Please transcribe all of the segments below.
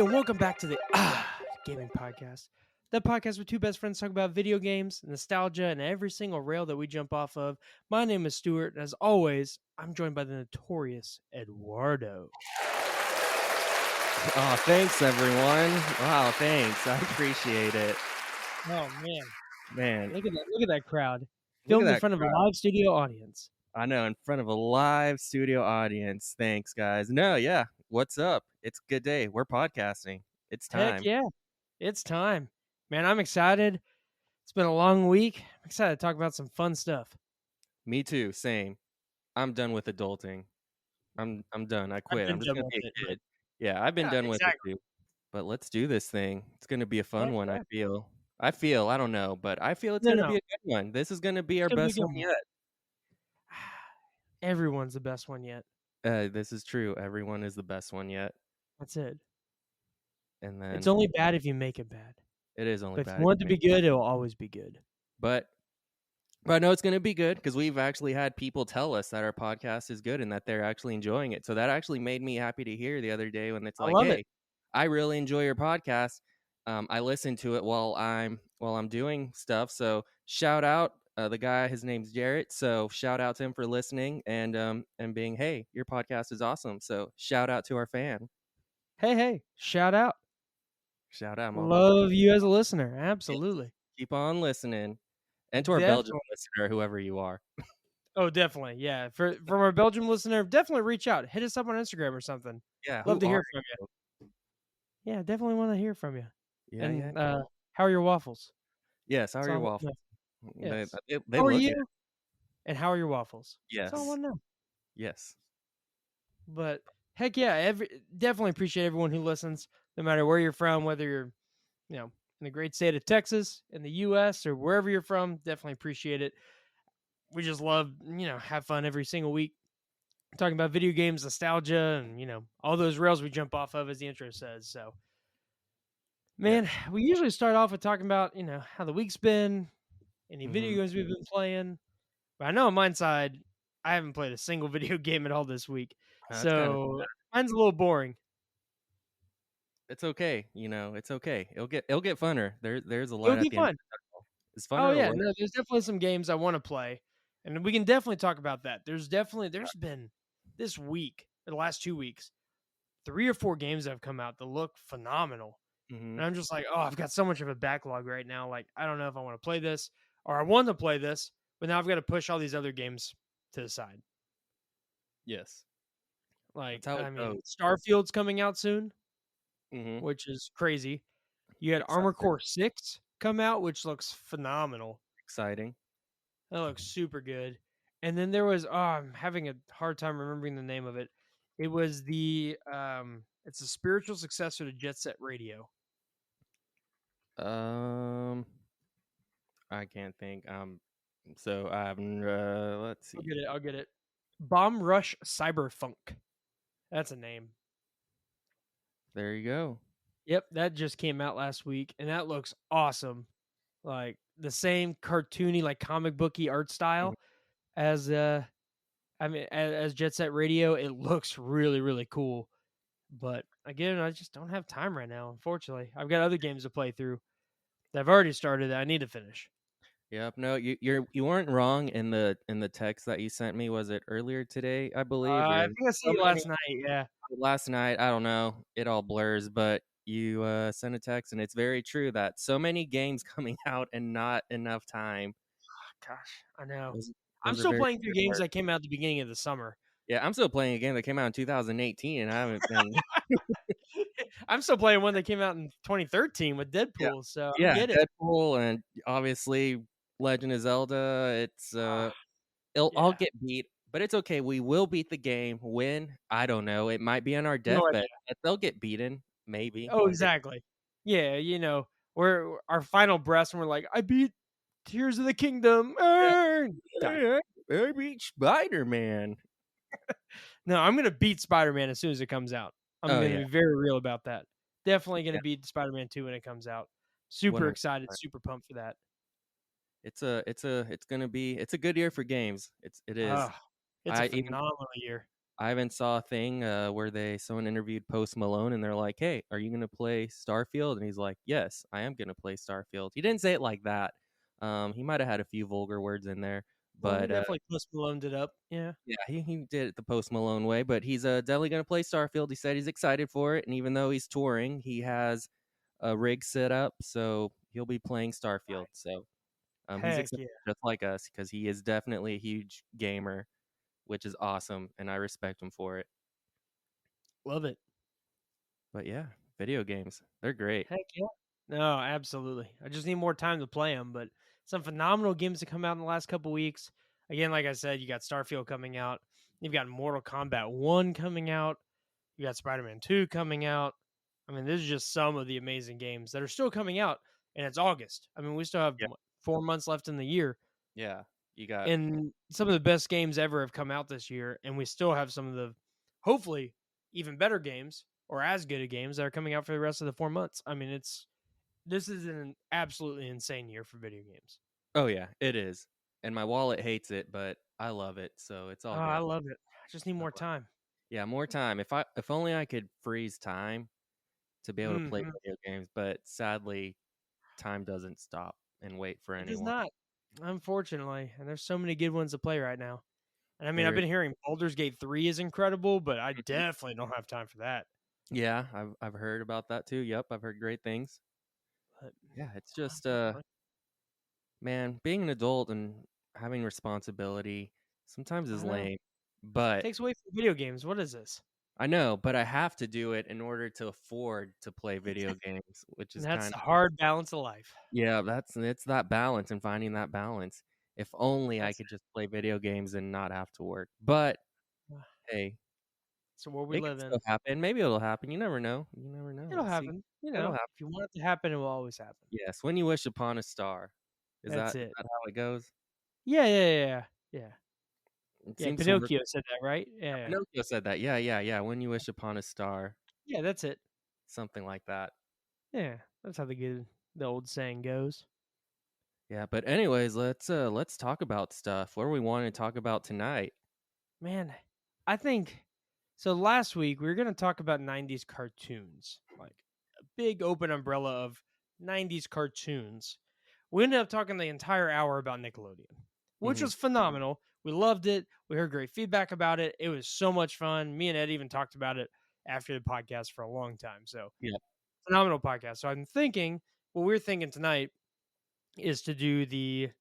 and welcome back to the Gaming Podcast. The podcast where two best friends talk about video games, nostalgia, and every single rail that we jump off of. My name is Stuart, and as always, I'm joined by the notorious Eduardo. Oh, thanks, everyone. Wow, thanks. I appreciate it. Oh Man, look at that crowd. look at Filmed in that front of a crowd. live studio audience. I know, in front of a live studio audience. Thanks, guys. No, yeah. What's up? It's a good day. We're podcasting. It's Heck time. yeah, it's time. Man, I'm excited. It's been a long week. I'm excited to talk about some fun stuff. Me too. Same. I'm done with adulting. I'm done. I quit. I'm just gonna be a kid. Yeah, I've been done with it too. But let's do this thing. It's gonna be a fun one. Yeah. I feel. I don't know, but I feel it's gonna be a good one. This is gonna be our best one yet. Everyone's the best one yet. This is true. Everyone is the best one yet. That's it. And then It's only bad if you make it bad. it is only But bad. if you want it to be good, it'll always be good. But I know it's going to be good because we've actually had people tell us that our podcast is good and that they're actually enjoying it. So that actually made me happy to hear the other day when it's like, hey, I really enjoy your podcast. I listen to it while I'm doing stuff. So shout out the guy. His name's Jarrett. So shout out to him for listening and being, hey, your podcast is awesome. So shout out to our fan. Hey, shout out. Shout out. Love you as a listener. Absolutely. Keep on listening. And to our Belgian listener, whoever you are. Oh, definitely. Yeah. From our Belgium listener, definitely reach out. Hit us up on Instagram or something. Yeah. Love to hear from you. Yeah, definitely want to hear from you. Yeah. And how are your waffles? Yes. How are your waffles? Yes. They how are look you? good. And how are your waffles? Yes. That's all I want to know. Yes. But heck yeah, definitely appreciate everyone who listens, no matter where you're from, whether you're, in the great state of Texas, in the U.S., or wherever you're from. Definitely appreciate it. We just love, have fun every single week, talking about video games, nostalgia, and all those rails we jump off of, as the intro says. So, man, we usually start off with talking about how the week's been, any video games we've been playing. But I know on my side, I haven't played a single video game at all this week. So mine's a little boring. It's okay, it's okay. It'll get funner. There's a lot It'll be fun. It's fun. Oh yeah, no, there's definitely some games I want to play, and we can definitely talk about that. There's been this week, or the last 2 weeks, 3 or 4 games that have come out that look phenomenal, and I'm just like, oh, I've got so much of a backlog right now. Like, I don't know if I want to play this or I want to play this, but now I've got to push all these other games to the side. Yes. Like, Starfield's coming out soon, Mm-hmm. which is crazy. You had Armored Core 6 come out, which looks phenomenal. Exciting. That looks super good. And then there was, I'm having a hard time remembering the name of it. It was the, it's a spiritual successor to Jet Set Radio. I can't think. So let's see. I'll get it. Bomb Rush Cyberfunk. That's a name. There you go. Yep, that just came out last week, and that looks awesome. Like the same cartoony, like comic booky art style as as Jet Set Radio. It looks really, really cool. But again, I just don't have time right now, unfortunately. I've got other games to play through that I've already started that I need to finish. Yep. No, you weren't wrong in the text that you sent me. Was it earlier today? I believe. I think I seen it last night. Yeah. Last night. I don't know. It all blurs, but you sent a text, and it's very true that so many games coming out and not enough time. Gosh, I know. I'm still playing through games that came out at the beginning of the summer. Yeah, I'm still playing a game that came out in 2018, and I haven't been. I'm still playing one that came out in 2013 with Deadpool. Yeah. So yeah, get it. Deadpool, and obviously Legend of Zelda. It's I'll get beat, but it's okay. We will beat the game. When? I don't know. It might be on our deathbed. They'll get beaten, maybe. Oh, exactly. Yeah, we're our final breaths, and we're like, I beat Tears of the Kingdom. I beat Spider-Man. No, I'm gonna beat Spider-Man as soon as it comes out. I'm gonna be very real about that. Definitely gonna beat Spider-Man 2 when it comes out. Super excited, super pumped for that. It's a good year for games. It is. It's a phenomenal year. I even saw a thing where someone interviewed Post Malone and they're like, "Hey, are you gonna play Starfield?" And he's like, "Yes, I am gonna play Starfield." He didn't say it like that. He might have had a few vulgar words in there, Well, he but definitely Post Maloned it up. Yeah. yeah, he did it the Post Malone way. But he's definitely gonna play Starfield. He said he's excited for it, and even though he's touring, he has a rig set up, so he'll be playing Starfield. So he's Heck excited yeah. just like us because he is definitely a huge gamer, which is awesome, and I respect him for it. Love it. But yeah, video games, they're great. Heck yeah. No, absolutely. I just need more time to play them, but some phenomenal games to come out in the last couple weeks. Again, like I said, you got Starfield coming out. You've got Mortal Kombat 1 coming out. You got Spider-Man 2 coming out. I mean, this is just some of the amazing games that are still coming out, and it's August. I mean, we still have Yeah, 4 months left in the year, yeah. You got and some of the best games ever have come out this year, and we still have some of the hopefully even better games or as good of games that are coming out for the rest of the 4 months. I mean, this is an absolutely insane year for video games. oh yeah, it is. And my wallet hates it, but I love it, so it's Oh, all I good. love it. I just need I more love time. Yeah, more time. If only I could freeze time to be able to play Mhm. video games, but sadly, time doesn't stop and wait for It does anyone. not, unfortunately, and there's so many good ones to play right now. And I mean, I've There been hearing Baldur's Gate 3 is incredible, but I Mhm. definitely don't have time for that. Yeah, I've heard about that too. Yep, I've heard great things. But Yeah, it's just unfortunately, man, being an adult and having responsibility sometimes is I know. lame. But Takes away from video games. What is this? I know, but I have to do it in order to afford to play video games, which And is that's kind the of hard balance of life. yeah, it's that balance and finding that balance. If only I That's could just play video games and not have to work. But hey, so where we it could live in. still happen. Maybe it'll happen. You never know. You never know. It'll We'll see. happen. It'll happen. If you want it to happen, it will always happen. Yes, when you wish upon a star. That's Is it. that how it goes? Yeah, yeah, yeah, yeah. Yeah. It Yeah, seems to work. Pinocchio said that, right? Yeah, yeah. Pinocchio said that. Yeah, yeah, yeah. When you wish upon a star, Yeah, that's it. something like that. Yeah, that's how the old saying goes. Yeah, but anyways, let's talk about stuff. What do we want to talk about tonight? Man, I think so. Last week we were going to talk about 90s cartoons, like a big open umbrella of 90s cartoons. We ended up talking the entire hour about Nickelodeon, which Hmm. was phenomenal. We loved it. We heard great feedback about it. It was so much fun. Me and Ed even talked about it after the podcast for a long time. So, Yeah. phenomenal podcast. So, I'm thinking what we're thinking tonight is to do the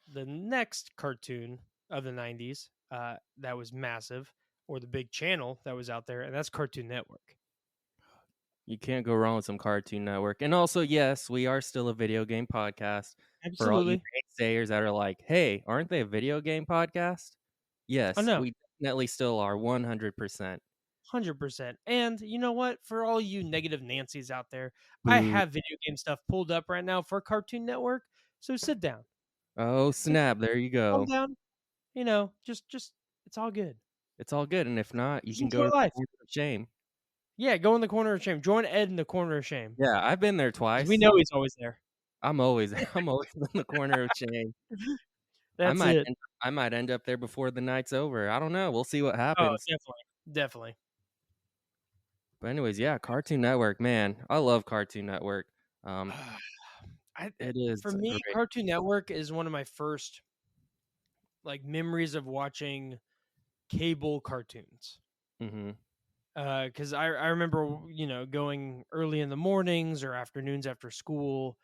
next cartoon of the 90s that was massive, or the big channel that was out there, and that's Cartoon Network. You can't go wrong with some Cartoon Network. And also, yes, we are still a video game podcast. For all you Absolutely. naysayers that are like, "Hey, aren't they a video game podcast?" I Yes, know. we definitely still are 100%. 100%. And you know what? For all you negative Nancy's out there, I Boo. have video game stuff pulled up right now for Cartoon Network. So sit down, Oh, sit down, snap. There you calm go. down. Just it's all good. It's all good. And if not, you Just can go enjoy to the life. corner of shame. Yeah, go in the corner of shame. Join Ed in the corner of shame Yeah, I've been there because we twice. know he's always there. I'm always I'm always in the corner of shame. I That's might it. end I might end up there before the night's over. I don't know. We'll see what Oh, happens. definitely, definitely. But anyways, yeah, Cartoon Network, man. I love Cartoon Network. Um, I it is For me, great. Cartoon Network is one of my first like memories of watching cable cartoons. Mhm. Because I remember going early in the mornings or afternoons after school,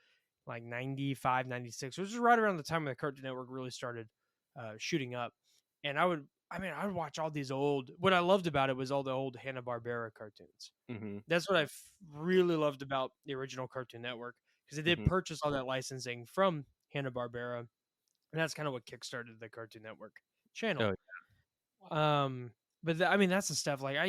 like 95, 96, which is right around the time when the Cartoon Network really started shooting up. And I would watch all these old. What I loved about it was all the old Hanna Barbera cartoons. Mhm. That's what I really loved about the original Cartoon Network, because they did Mhm. purchase all that licensing from Hanna Barbera, and that's kind of what kickstarted the Cartoon Network channel. Oh, Um, but I mean, that's the stuff. Like I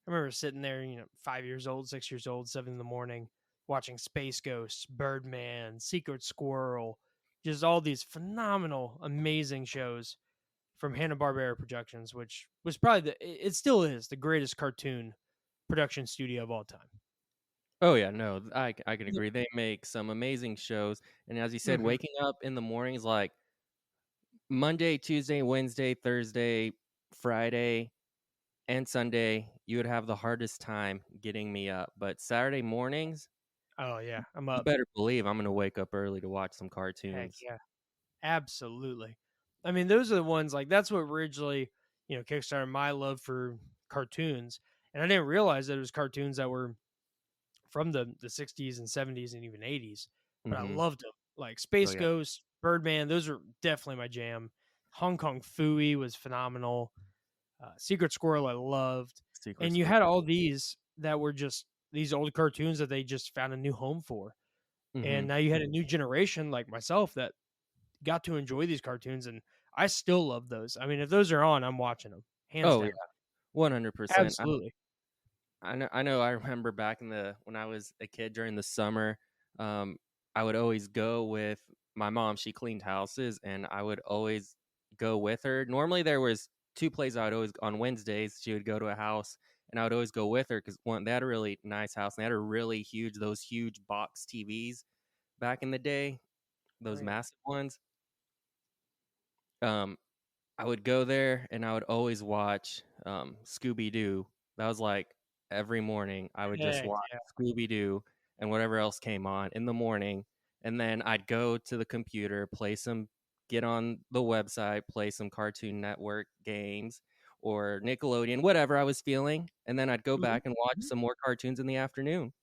remember sitting there, 5 years old, 6 years old, 7 in the morning, watching Space Ghost, Birdman, Secret Squirrel, just all these phenomenal, amazing shows from Hanna Barbera Productions, which was probably it still is the greatest cartoon production studio of all time. oh yeah, no, I can agree. They make some amazing shows, and as you said, Hmm. waking up in the mornings like Monday, Tuesday, Wednesday, Thursday, Friday. and Sunday, you would have the hardest time getting me up, but Saturday mornings, Oh, yeah, I'm you up. better believe I'm gonna wake up early to watch some Heck cartoons. yeah. Absolutely. I mean, those are the ones like that's what originally, kickstarted my love for cartoons. And I didn't realize that it was cartoons that were from the 60s and 70s and even 80s, but I Mhm. loved them. Like Oh, Space yeah. Ghost, Birdman, those are definitely my jam. Hong Kong Fooey was phenomenal. Secret Squirrel I loved. Secret And you Squirrel. had all these that were just these old cartoons that they just found a new home for. And Mhm. now you had a new generation like myself that got to enjoy these cartoons, and I still love those. I mean, if those are on, I'm watching them, hands Oh, yeah. down. 100%. Absolutely. I remember back in the when I was a kid during the summer, um, I would always go with my mom. She cleaned houses, and I would always go with her. Normally, there was 2 places I would always on Wednesdays, she would go to a house, and I would always go with her because 1, they had a really nice house, and they had a really huge those huge box TVs back in the day, Oh those yeah. massive ones. Um, I would go there and I would always watch, Scooby Doo. That was, like, every morning, I would just Heck watch yeah. Scooby Doo and whatever else came on in the morning, and then I'd go to the computer, get on the website, play some Cartoon Network games or Nickelodeon, whatever I was feeling, and then I'd go Mhm, back and watch mhm. some more cartoons in the afternoon,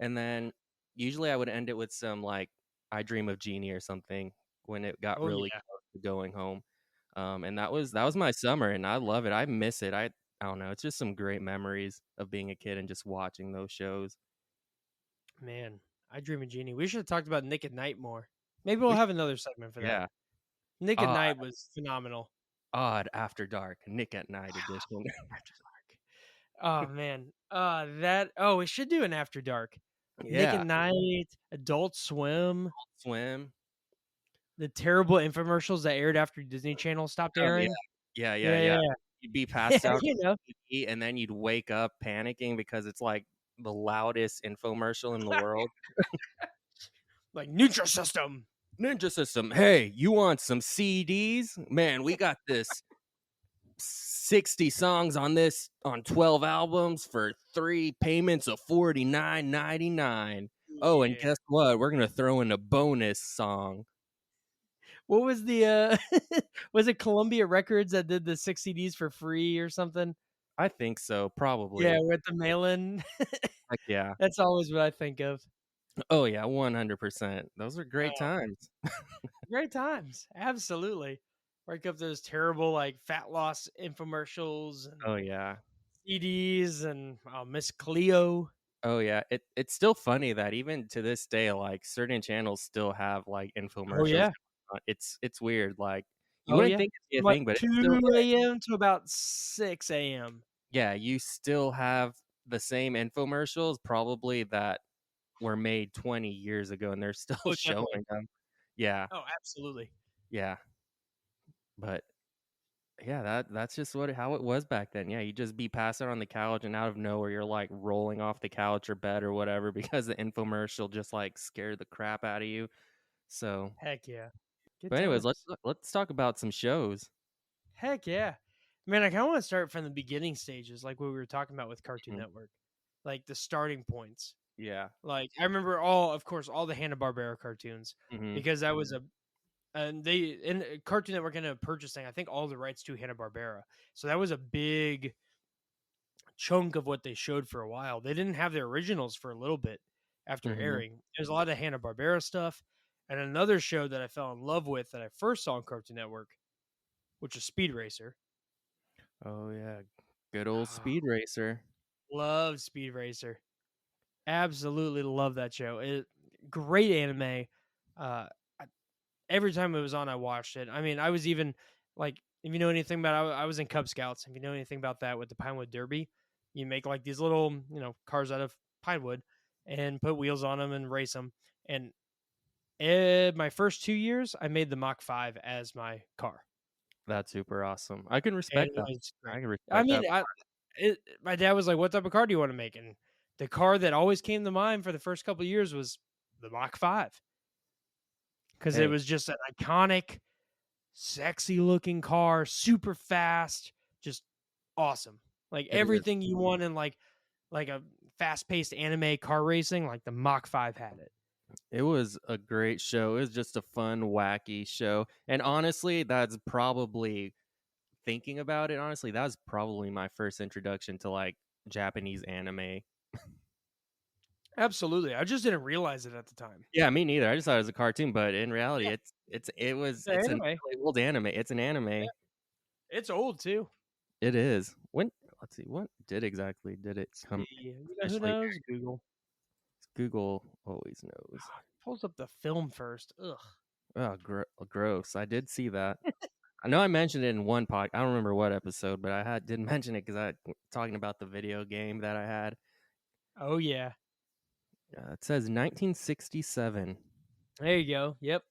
and then usually I would end it with some, like, I Dream of Jeannie or something when it got Oh really yeah. close to going home. And that was my summer, and I love it. I miss it. I don't know. It's just some great memories of being a kid and just watching those shows. Man, I Dream of Genie. We should have talked about Nick at Night more. Maybe we'll We have another segment for that. Yeah. Nick at Odd Night was phenomenal. Odd After Dark, Nick at Night edition. After Dark. Oh man. That we should do an After Dark. Nick at Yeah. Night, Adult Swim, Swim. the terrible infomercials that aired after Disney Channel stopped Oh, yeah. airing. Yeah, yeah, Yeah, yeah. yeah, You'd be yeah. passed out You on know. TV, and then you'd wake up panicking because it's, like, the loudest infomercial in the world. Like Nutrisystem. Ninja System, "Hey, you want some CDs? Man, we got this 60 songs on 12 albums for 3 payments of 49.99. Oh, and Yeah. guess what? We're gonna throw in a bonus song." What was the was it Columbia Records that did the 6 CDs for free or something? I think so, Yeah, probably. with the mail-in. Heck yeah. That's always what I think of. Oh, yeah, 100%. Those are great Oh, times. great times. Absolutely. Break up those terrible, like, fat loss infomercials and Oh, yeah. CDs and, Miss Cleo. Oh, yeah. It's still funny that even to this day, like, certain channels still have, like, Oh, infomercials. yeah. It's weird, like, you Oh, wouldn't yeah. think it'd be a From, like, thing, but it's still 2 AM to about 6 AM. yeah, you still have the same infomercials probably that were made 20 years ago, and they're still Oh, definitely. showing them. Yeah, Oh, absolutely. yeah, but yeah, that's just how it was back then. Yeah, you just be passing on the couch, and out of nowhere, you're, like, rolling off the couch or bed or whatever because the infomercial just, like, scared the crap out of you. So, Heck yeah. Good but anyways, times. let's talk about some shows. Heck yeah. Man, I kinda wanna start from the beginning stages, like what we were talking about with Cartoon Mhm. Network, like the starting points. Yeah. Like, I remember all the Hanna-Barbera cartoons Mhm. because that was a and they and Cartoon Network ended up purchasing, I think, all the rights to Hanna-Barbera. So that was a big chunk of what they showed for a while. They didn't have their originals for a little bit after Mhm. airing. There's a lot of Hanna-Barbera stuff, and another show that I fell in love with that I first saw on Cartoon Network, which is Speed Racer. Oh, yeah. Good old Ah, Speed Racer. love Speed Racer. Absolutely love that show. Great anime. Uh, I, every time it was on, I watched it. I mean, I was even like, if you know anything about, I was in Cub Scouts. If you know anything about that with the Pinewood Derby, you make like these little, cars out of pine wood and put wheels on them and race them. And my first 2 years, I made the Mach 5 as my car, That's super awesome. I can and respect it that. was I great. can I respect mean, that. my dad was like, "What type of car do you want to make?" And the car that always came to mind for the first couple of years was the Mach 5 because it Hey, was just an iconic, sexy looking car, super fast, just awesome. Like It is. everything you want in like a fast-paced anime car racing, like the Mach 5 had it. It was a great show. It was just a fun, wacky show. And honestly, that's probably thinking about it, honestly, that was probably my first introduction to like Japanese anime. Absolutely. I just didn't realize it at the time. Yeah, me neither. I just thought it was a cartoon, but in reality, Yeah, it's an it's an anime. really old anime. It's an Yeah, anime. it's old too. It is. When let's see, what did exactly did it Let's come see. Who officially? knows? Google. Google always knows. Pulls up the film first. Ugh. Oh, gross. I did see that. I know I mentioned it in one pod. I don't remember what episode, but did mention it because I talking about the video game that I had. Oh yeah. It says 1967. There you go. Yep.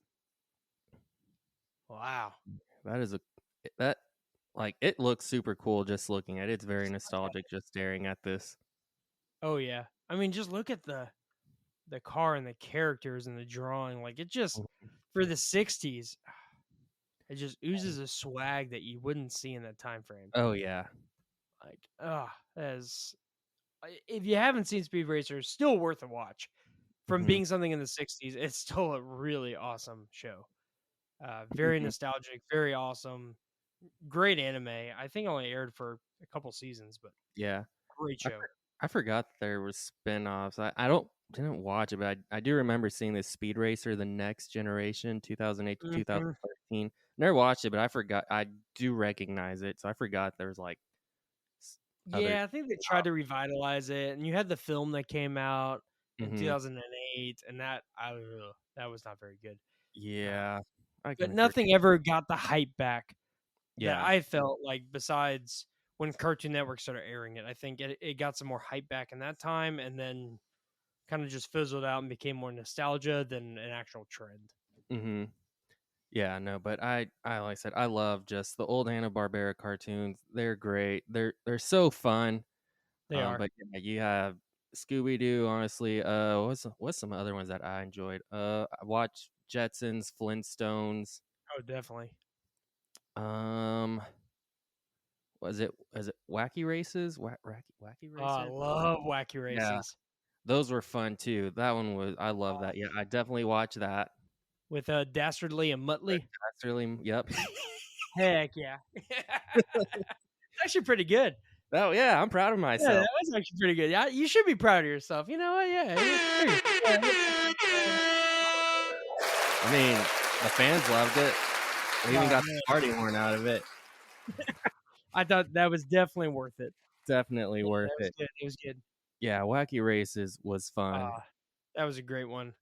Wow. That is a that like it looks super cool just looking at it. It's very nostalgic just staring at this. Oh yeah. I mean, just look at the car and the characters and the drawing. Like it just for the '60s, it just oozes a swag that you wouldn't see in that time frame. Oh yeah. Like, as if you haven't seen Speed Racer, it's still worth a watch. From Mhm. being something in the '60s, it's still a really awesome show. Very Mhm. nostalgic, very awesome, great anime. I think it only aired for a couple seasons, but Yeah. great show. I forgot there was spin-offs. I don't didn't watch it, but I do remember seeing this Speed Racer, The Next Generation, 2008 to Mhm. 2013. Never watched it, but I forgot. I do recognize it, so I forgot there was like other. Yeah, I think they tried to revitalize it, and you had the film that came out in Hmm. 2008, and that was not very good. Uh, Yeah, I but can agree. nothing ever got the hype back that Yeah. I felt like besides when Cartoon Network started airing it. I think it got some more hype back in that time, and then kind of just fizzled out and became more nostalgia than an actual trend. Hmm. Yeah, no, but I like I said, I love just the old Hanna-Barbera cartoons. They're great. They're so fun. They are. But yeah, you have Scooby Doo. Honestly, what's some other ones that I enjoyed? I watched Jetsons, Flintstones. Oh, definitely. Um, was it Wacky Races? Wacky Oh, I Racer? love Wacky Yeah, Races those were fun too. That one was I love uh, that. Yeah, I definitely watched that. with Dastardly and Muttley. That's really yep. Heck yeah. Actually pretty good. Oh yeah, I'm proud of Yeah, that myself. was actually pretty good. Yeah, you should be proud of yourself. You know what? Yeah, there you I mean, the fans loved it. They even Oh, got the man. party horn out of it. I thought that was definitely worth it. Definitely Yeah, worth that was it. good. It was good. Yeah, Wacky Races was fun. Ah, that was a great one.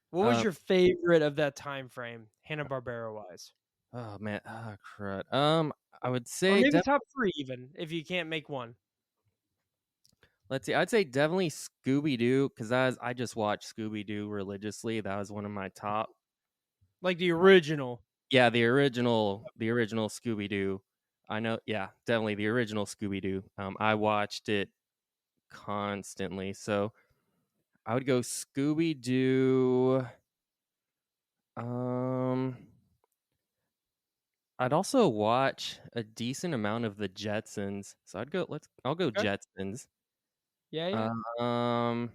What was Um, your favorite of that time frame, Hanna-Barbera wise? oh man, ah, crud. I would Or say maybe top 3 even, if you can't make one. let's see. I'd say definitely Scooby Doo because I just watched Scooby Doo religiously. That was one of my top. Like the original. Yeah, the original Scooby Doo. I know. Yeah, definitely the original Scooby Doo. I watched it constantly, so I would go Scooby Doo. Um, I'd also watch a decent amount of the Jetsons. So I'll go Okay. Jetsons. Yeah, yeah. Um,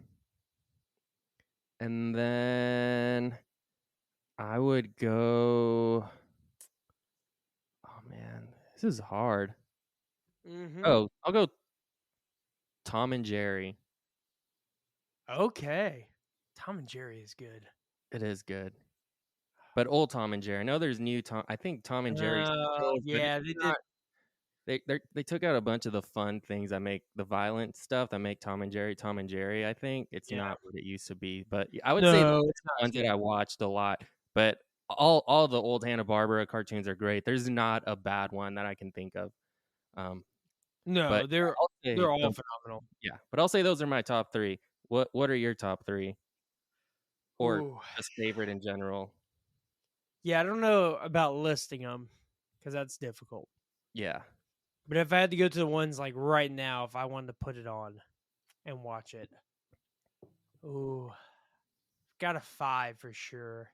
and then I would go. Oh man, this is hard. Mhm. Oh, I'll go Tom and Jerry. Okay. Tom and Jerry is good. It is good, but old Tom and Jerry. I know there's new Tom. I think Tom and Jerry Oh, still is, but it's yeah, they did. not. They took out a bunch of the fun things that make the violent stuff that make Tom and Jerry. I think it's Yeah. not what it used to be, but I would say those No, it's are the not. ones that I watched a lot. But all the old Hanna Barbera cartoons are great. There's not a bad one that I can think of. Um, No, but I'll say they're all those, phenomenal. yeah. But I'll say those are my top three. What are your top three, or Ooh. just favorite in general? Yeah, I don't know about listing them because that's difficult. Yeah. But if I had to go to the ones like right now, if I wanted to put it on and watch it, ooh, got a 5 for sure.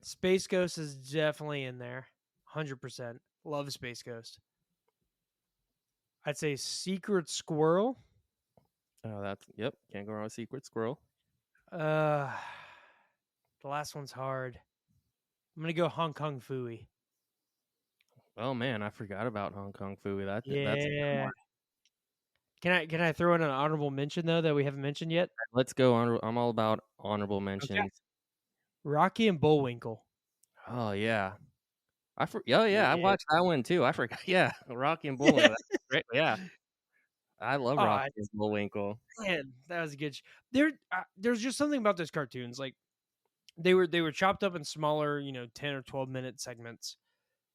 Space Ghost is definitely in there. 100%. Love Space Ghost. I'd say Secret Squirrel. Oh, that's yep. Can't go wrong with Secret Squirrel. Uh, the last one's hard. I'm gonna go Hong Kong Fooey. Oh man, I forgot about Hong Kong Phooey. That's a good Yeah. one. Can I throw in an honorable mention though that we haven't mentioned yet? Let's go on. I'm all about honorable Okay. mentions. Rocky and Bullwinkle. Oh yeah, oh yeah, I Yeah. watched that one too. I forgot. Yeah, Rocky and Bullwinkle. That's great. Yeah, I love Oh, Rocky and Bullwinkle. man, that was a good there's just something about those cartoons, like, they were chopped up in smaller, 10 or 12-minute segments,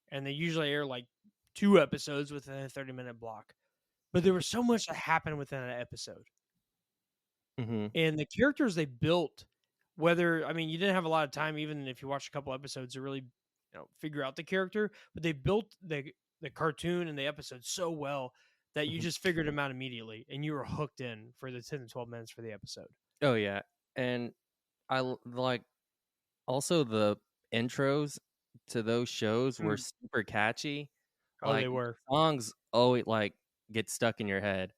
and they usually air, like, 2 episodes within a 30-minute block, but there was so much that happened within an episode, Hmm. and the characters they built, whether I mean, you didn't have a lot of time even if you watched a couple episodes to really, figure out the character, but they built the cartoon and the episode so well that you Hmm. just figured them out immediately, and you were hooked in for the 10 to 12 minutes for the episode. Oh yeah, and like also the intros to those shows were Mm. super catchy. Oh, they Like, the were. songs always, like, get stuck in your head.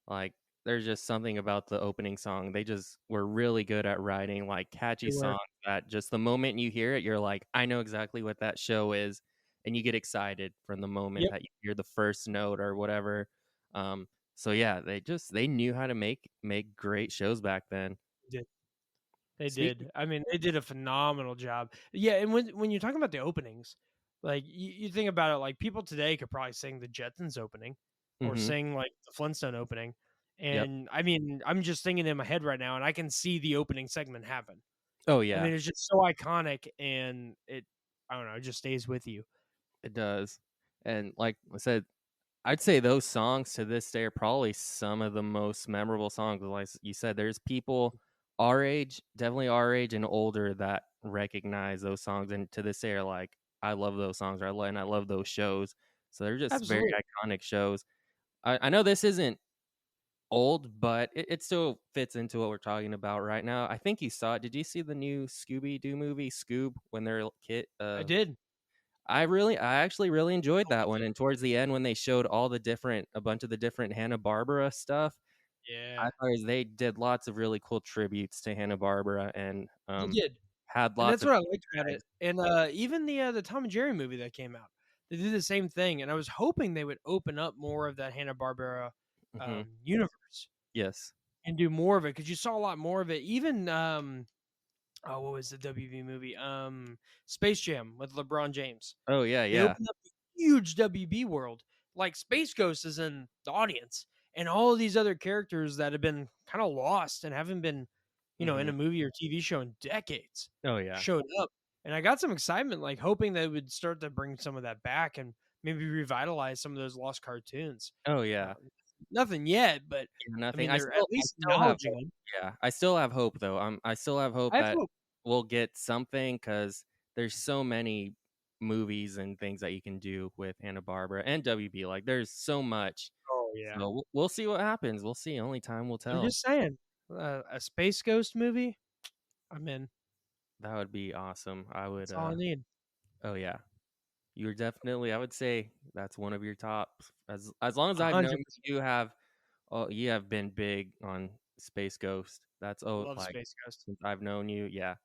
Like, there's just something about the opening song. They just were really good at writing, like, catchy They were. songs that just the moment you hear it, you're like, "I know exactly what that show is," and you get excited from the moment Yep, that you hear the first note or whatever. Um, so yeah, they knew how to make great shows back then. they did. They Speaking did. I mean, they did a phenomenal job. Yeah, and when you're talking about the openings, like, you think about it, like, people today could probably sing the Jetsons opening or Mhm. sing, like, the Flintstone opening, Yep. and, I mean, I'm just thinking in my head right now, and I can see the opening segment happen. Oh, I yeah. mean, it's just so iconic, and I don't know, it just stays with you. It does. And like I said, I'd say those songs to this day are probably some of the most memorable songs. Like you said, there's people our age, definitely our age and older, that recognize those songs, and to this day are like, "I love those songs," or and I love those shows. So they're just very Absolutely. iconic shows. I know this isn't old, but it still fits into what we're talking about right now. I think you saw it. Did you see the new Scooby Doo movie, Scoob, when they're a kid? I did. I actually really enjoyed that one, and towards the end when they showed all the different a bunch of the different Hanna-Barbera stuff, I Yeah. thought they did lots of really cool tributes to Hanna-Barbera and, They did. had And lots that's of what I liked about it, eggs. and, even the Tom and Jerry movie that came out, they did the same thing, and I was hoping they would open up more of that Hanna-Barbera, Mhm. universe Yes. and do more of it because you saw a lot more of it. Even, oh, what was the WB movie? Space Jam with LeBron James. Oh, yeah, They yeah. opened up a huge WB world. Like, Space Ghost is in the audience, and all of these other characters that have been kinda lost and haven't been, in Mhm. a movie or TV show in decades Oh, yeah. showed up. And I got some excitement, like, hoping they would start to bring some of that back and maybe revitalize some of those lost cartoons. Oh, yeah. Uh, Nothing yet, but, Yeah, I nothing. mean, they're at I least still have acknowledging hope. them. Yeah, I still have hope, though. I still have hope I have that hope. we'll get something because there's so many movies and things that you can do with Hanna-Barbera and WB, like, there's so much. Oh, yeah. So we'll see what happens. We'll see. Only time will I'm tell. just saying, a Space Ghost movie? I'm in. That would be awesome. I would, That's all I need. oh, yeah. You're definitely, I would say that's one of your tops. As long as I've known 100%. you have been big on Space Ghost. That's, oh, Love like, Space Ghost. since I've known you, yeah,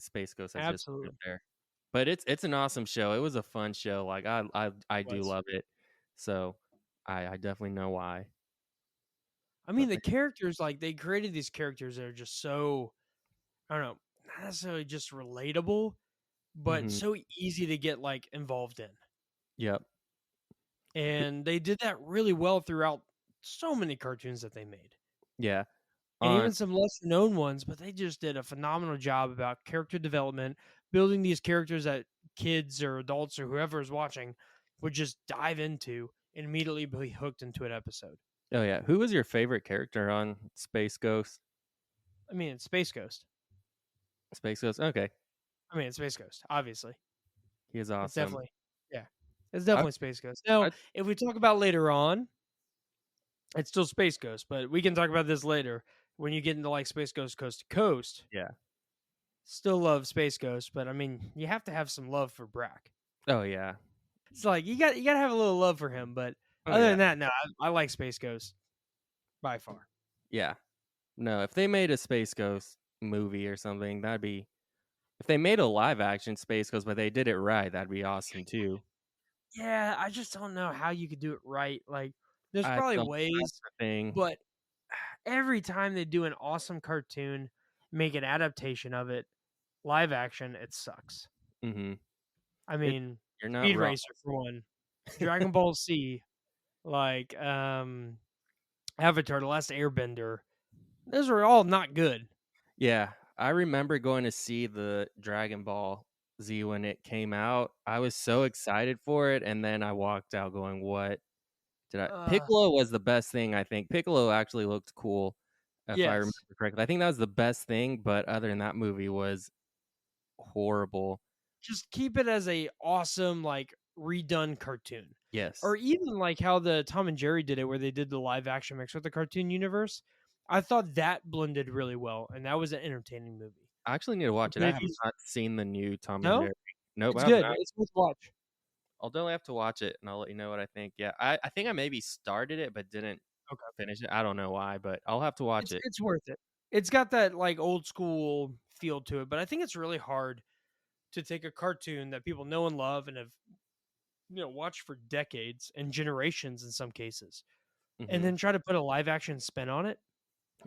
Space Ghost has just been up Absolutely. there. But it's an awesome show. It was a fun show. Like, I do Was. love it. So, I definitely know why. I But mean, the characters, like, they created these characters that are just so, I don't know, not necessarily just relatable, but mhm. so easy to get, like, involved in. Yep. And they did that really well throughout so many cartoons that they made. Yeah. And On even some less known ones, but they just did a phenomenal job about character development, building these characters that kids or adults or whoever is watching would just dive into and immediately be hooked into an episode. Oh, yeah. Who was your favorite character on Space Ghost? I mean, it's Space Ghost. Space Ghost? Okay. I mean, it's Space Ghost, obviously. He is It's awesome. definitely, yeah, it's I definitely Space Ghost. Now, I if we talk about later on, it's still Space Ghost, but we can talk about this later when you get into like Space Ghost Coast to Coast. yeah. Still love Space Ghost, but I mean, you have to have some love for Brack. Oh, yeah. It's like you got to have a little love for him, but Oh, Other yeah. than that, no, I like Space Ghost by far. Yeah. No, if they made a Space Ghost movie or something, that'd be if they made a live action Space Ghost, but they did it right, that'd be awesome too. Yeah, I just don't know how you could do it right. Like, there's I probably don't That's ways, the thing. but every time they do an awesome cartoon, make an adaptation of it, live action, it sucks. Mhm. I It mean, You're not Speed wrong. Racer for one, Dragon Ball Z, like Avatar: The Last Airbender. Those are all not good. Yeah, I remember going to see the Dragon Ball Z when it came out. I was so excited for it, and then I walked out going, "What did I?" Uh, Piccolo was the best thing, I think. Piccolo actually looked cool, if I remember yes. correctly. I think that was the best thing, but other than that movie was horrible. Just keep it as a awesome, like, redone cartoon. Yes. Or even like how the Tom and Jerry did it, where they did the live action mix with the cartoon universe. I thought that blended really well, and that was an entertaining movie. I actually need to watch it. But I if have you not seen the new Tom and no? Jerry. Nope, I It's have good. not. It's worth watch. I'll definitely have to watch it, and I'll let you know what I think. Yeah, I think I maybe started it, but didn't Okay. finish it. I don't know why, but I'll have to watch it. It's worth it. It's got that, like, old school feel to it, but I think it's really hard to take a cartoon that people know and love and have, watched for decades and generations in some cases, and Mhm. then try to put a live action spin on it.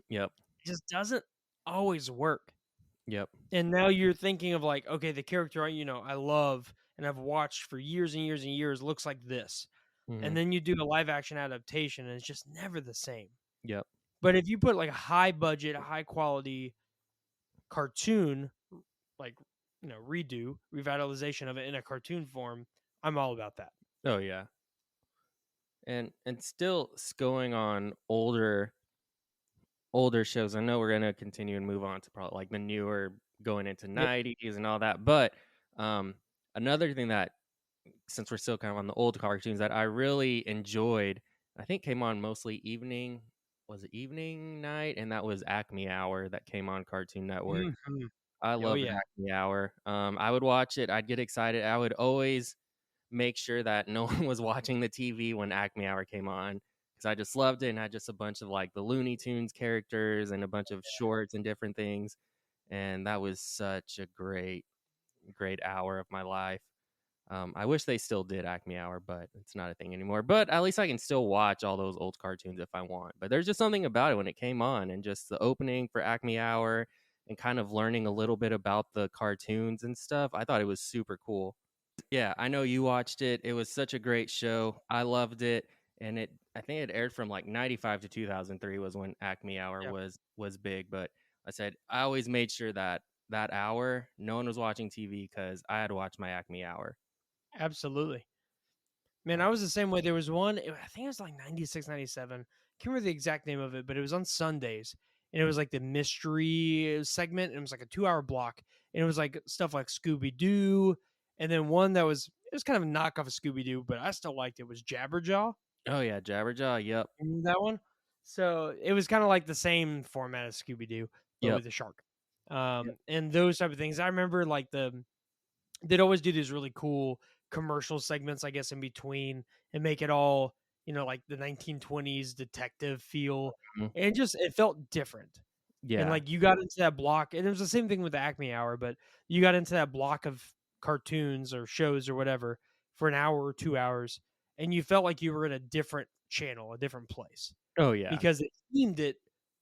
Yep. It just doesn't always work. Yep. And now you're thinking of, like, okay, the character I love and I've watched for years and years and years looks like this. And Mhm. then you do a live action adaptation and it's just never the same. Yep. But if you put like a high budget, high quality cartoon, like, redo, revitalization of it in a cartoon form, I'm all about that. Oh, yeah. And still going on older shows. I know we're gonna continue and move on to probably, like, the newer going into Yep. 90s and all that, but, um, another thing that since we're still kind of on the old cartoons that I really enjoyed, I think came on mostly evening was it evening, night? And that was Acme Hour that came on Cartoon Network. Mhm. I Oh loved yeah. Acme Hour. I would watch it, I'd get excited, I would always make sure that no one was watching the TV when Acme Hour came on because I just loved it and had just a bunch of, like, the Looney Tunes characters and a bunch of shorts and different things, and that was such a great hour of my life. I wish they still did Acme Hour, but it's not a thing anymore. But at least I can still watch all those old cartoons if I want. But there's just something about it when it came on and just the opening for Acme Hour and kind of learning a little bit about the cartoons and stuff. I thought it was super cool. Yeah, I know you watched it. It was such a great show. I loved it. And I think it aired from like 95 to 2003 was when Acme Hour Yeah. was big, but I said I always made sure that that hour no one was watching TV cuz I had to watch my Acme Hour. Absolutely. Man, Uh, I was the same way. There was one, I think it was like 96, 97. Can't remember the exact name of it, but it was on Sundays. And it was like the mystery segment. And it was like a 2 hour block. And it was like stuff like Scooby Doo. And then one that it was kind of a knockoff of Scooby Doo, but I still liked it, was Jabberjaw. oh yeah, Jabberjaw. Yep. Remember that one? So it was kind of like the same format as Scooby Doo, but Yep. with a shark. Yep. And those type of things. I remember like they'd always do these really cool commercial segments, I guess, in between and make it all, like the 1920s detective feel. Mhm. And just, it felt different. And Yeah. like you got into that block, and it was the same thing with the Acme Hour, but you got into that block of cartoons or shows or whatever for an hour or 2 hours, and you felt like you were in a different channel, a different place Oh yeah. because they themed it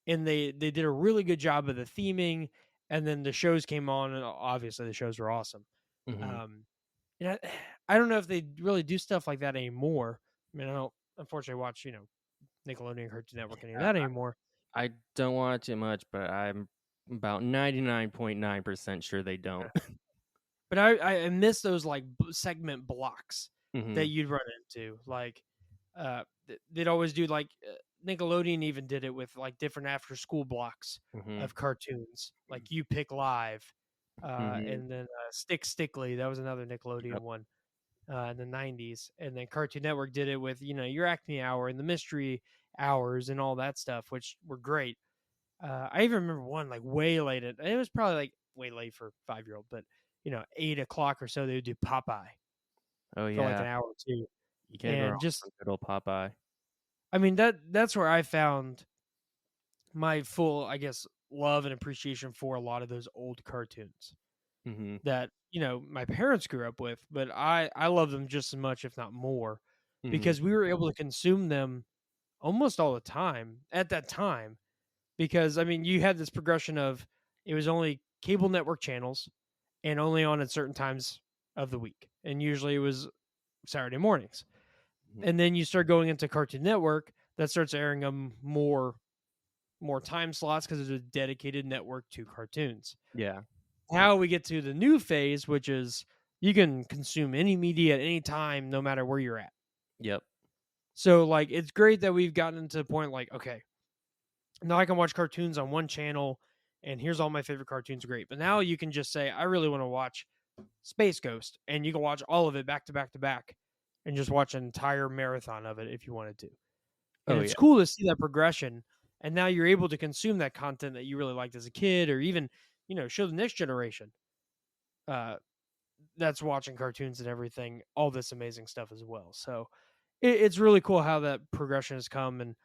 and they did a really good job of the theming. And then the shows came on, and obviously the shows were awesome. Mhm. Um, and I don't know if they really do stuff like that anymore. I mean, I don't unfortunately watch, Nickelodeon, Cartoon Network, any of that anymore. I don't watch it much, but I'm about 99.9% sure they don't. But I miss those like segment blocks that Mhm. you'd run into. Like, they'd always do like Nickelodeon even did it with like different after school blocks Mhm. of cartoons, like You Pick Live, Mhm. and then Stick Stickly. That was another Nickelodeon Yep. one in the 90s. And then Cartoon Network did it with, your Acme Hour and the Mystery Hours and all that stuff, which were great. I even remember one like way late. It was probably like way late for 5-year old, but 8 o'clock or so, they would do Popeye Oh for like yeah. an hour or two. You can't go wrong And just with good old Popeye. I mean, that's where I found my full, I guess, love and appreciation for a lot of those old cartoons Mhm, that, my parents grew up with, but I love them just as much, if not more, mhm, because we were able to consume them almost all the time at that time. Because I mean, you had this progression of it was only cable network channels and only on at certain times of the week, and usually it was Saturday mornings. mhm. And then you start going into Cartoon Network that starts airing them more time slots because it's a dedicated network to cartoons. Yeah, Now we get to the new phase, which is you can consume any media at any time, no matter where you're at. yep. So like it's great that we've gotten to the point like, okay, now I can watch cartoons on one channel and here's all my favorite cartoons, great. But now you can just say, I really want to watch Space Ghost, and you can watch all of it back to back to back and just watch an entire marathon of it if you wanted to. And Oh, it's yeah. cool to see that progression. And now you're able to consume that content that you really liked as a kid, or even, show the next generation uh, that's watching cartoons and everything, all this amazing stuff as well. So it's really cool how that progression has come. And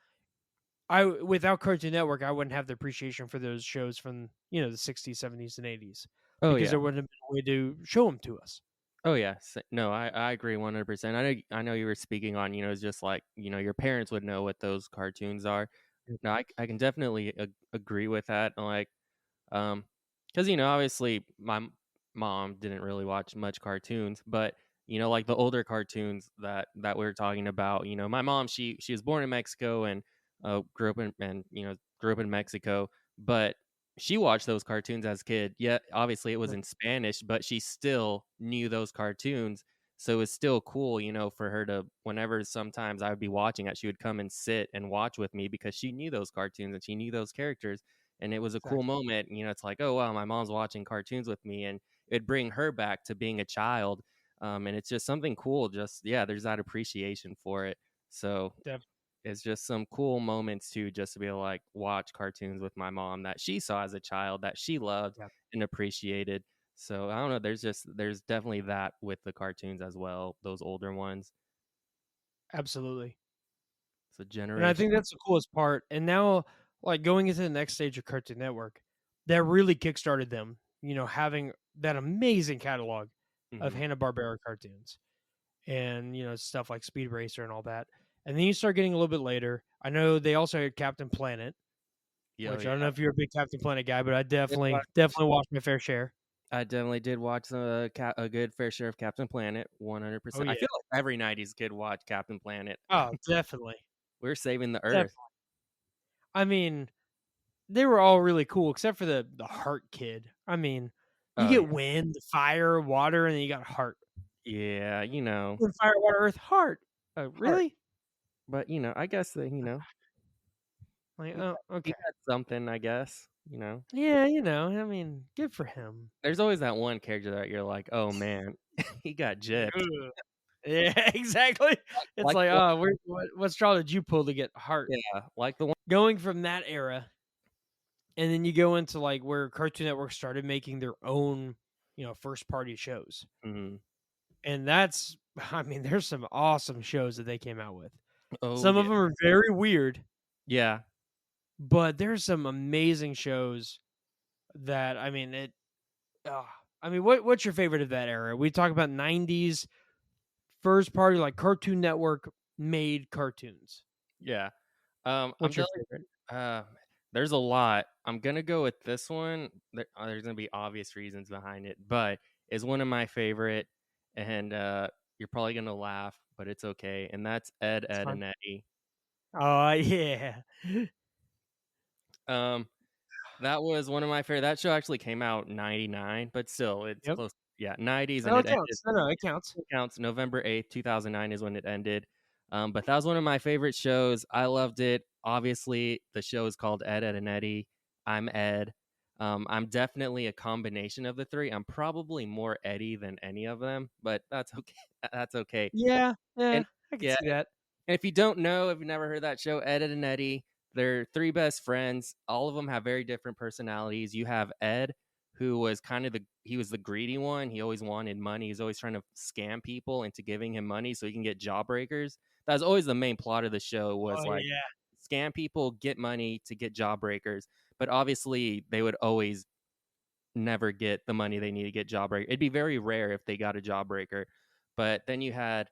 without Cartoon Network, I wouldn't have the appreciation for those shows from, the 60s, 70s, and 80s Oh, because yeah. there wouldn't have been a way to show them to us. Oh, yeah. No, I agree 100%. I know you were speaking on, it's just like, your parents would know what those cartoons are. Yep. No, I can definitely agree with that, like, because obviously, mom didn't really watch much cartoons, but, like, the older cartoons that we are talking about, my mom, she was born in Mexico and, grew up in Mexico, but she watched those cartoons as a kid. Yeah, obviously, it was Yep. in Spanish, but she still knew those cartoons, so it's still cool, for her to whenever sometimes I would be watching it, she would come and sit and watch with me because she knew those cartoons and she knew those characters, and it was a cool Exactly. moment. It's like, oh wow, my mom's watching cartoons with me, and it'd bring her back to being a child. And it's just something cool. Just yeah, there's that appreciation for it. So Def- it's just some cool moments too, just to be able to like watch cartoons with my mom that she saw as a child that she loved yeah, and appreciated. So I don't know. There's definitely that with the cartoons as well. Those older ones. absolutely. It's a And I generation. think that's the coolest part. And now, like going into the next stage of Cartoon Network, that really kickstarted them, having that amazing catalog of Hmm. Hanna-Barbera cartoons and, stuff like Speed Racer and all that. And then you start getting a little bit later. I know they also had Captain Planet, Yeah, which yeah. I don't know if you're a big Captain Planet guy, but I Did definitely, watch- definitely watched my fair share. I definitely did watch a good fair share of Captain Planet. Oh 100%. I yeah. feel like every '90s kid watched Captain Planet. Oh, definitely. We're saving the Earth. Definitely. I mean, they were all really cool except for the Heart Kid. I mean, you Oh get yeah, wind, fire, water, and then you got heart. yeah. Wind, fire, water, earth, heart. Heart. Really? But I guess that Like, he oh, he okay. had something. I guess Yeah, I mean, good for him. There's always that one character that you're like, oh man, he got Like, gypped. ugh. Yeah, exactly. It's Like like, the one, oh, what straw did you pull to get heart? yeah, like the one. Going from that era, and then you go into like where Cartoon Network started making their own, first party shows. Mhm. And that's, I mean, there's some awesome shows that they came out with. Oh Some of yeah, them are very weird, yeah, but there's some amazing shows that I mean it. I mean, what's your favorite of that era? We talk about '90s first party like Cartoon Network made cartoons. yeah. I'm What's your definitely. favorite? Uh, there's a lot. I'm gonna go with this one. There's gonna be obvious reasons behind it, but it's one of my favorite, and you're probably gonna laugh, but it's okay. And that's Ed, It's Ed, fun. and Eddie. Oh yeah. Um, that was one of my favorite. That show actually came out '99, but still, it's Yep. close. Yeah, '90s, and Oh, it it ended. counts. No, it counts. It counts. November 8th, 2009 is when it ended. But that was one of my favorite shows. I loved it. Obviously, the show is called Ed, Ed, and Eddie. I'm Ed. I'm definitely a combination of the three. I'm probably more Eddie than any of them, but that's okay. That's okay. Yeah, yeah, And I can yeah, see that. and if you don't know, if you've never heard that show, Ed, Ed, and Eddie, they're three best friends. All of them have very different personalities. You have Ed, who was kind of he was the greedy one. He always wanted money. He's always trying to scam people into giving him money so he can get jawbreakers. That was always the main plot of the show, was Oh like yeah. scam people, get money to get jawbreakers. But obviously they would always never get the money they need to get jawbreaker. It'd be very rare if they got a jawbreaker. But then you had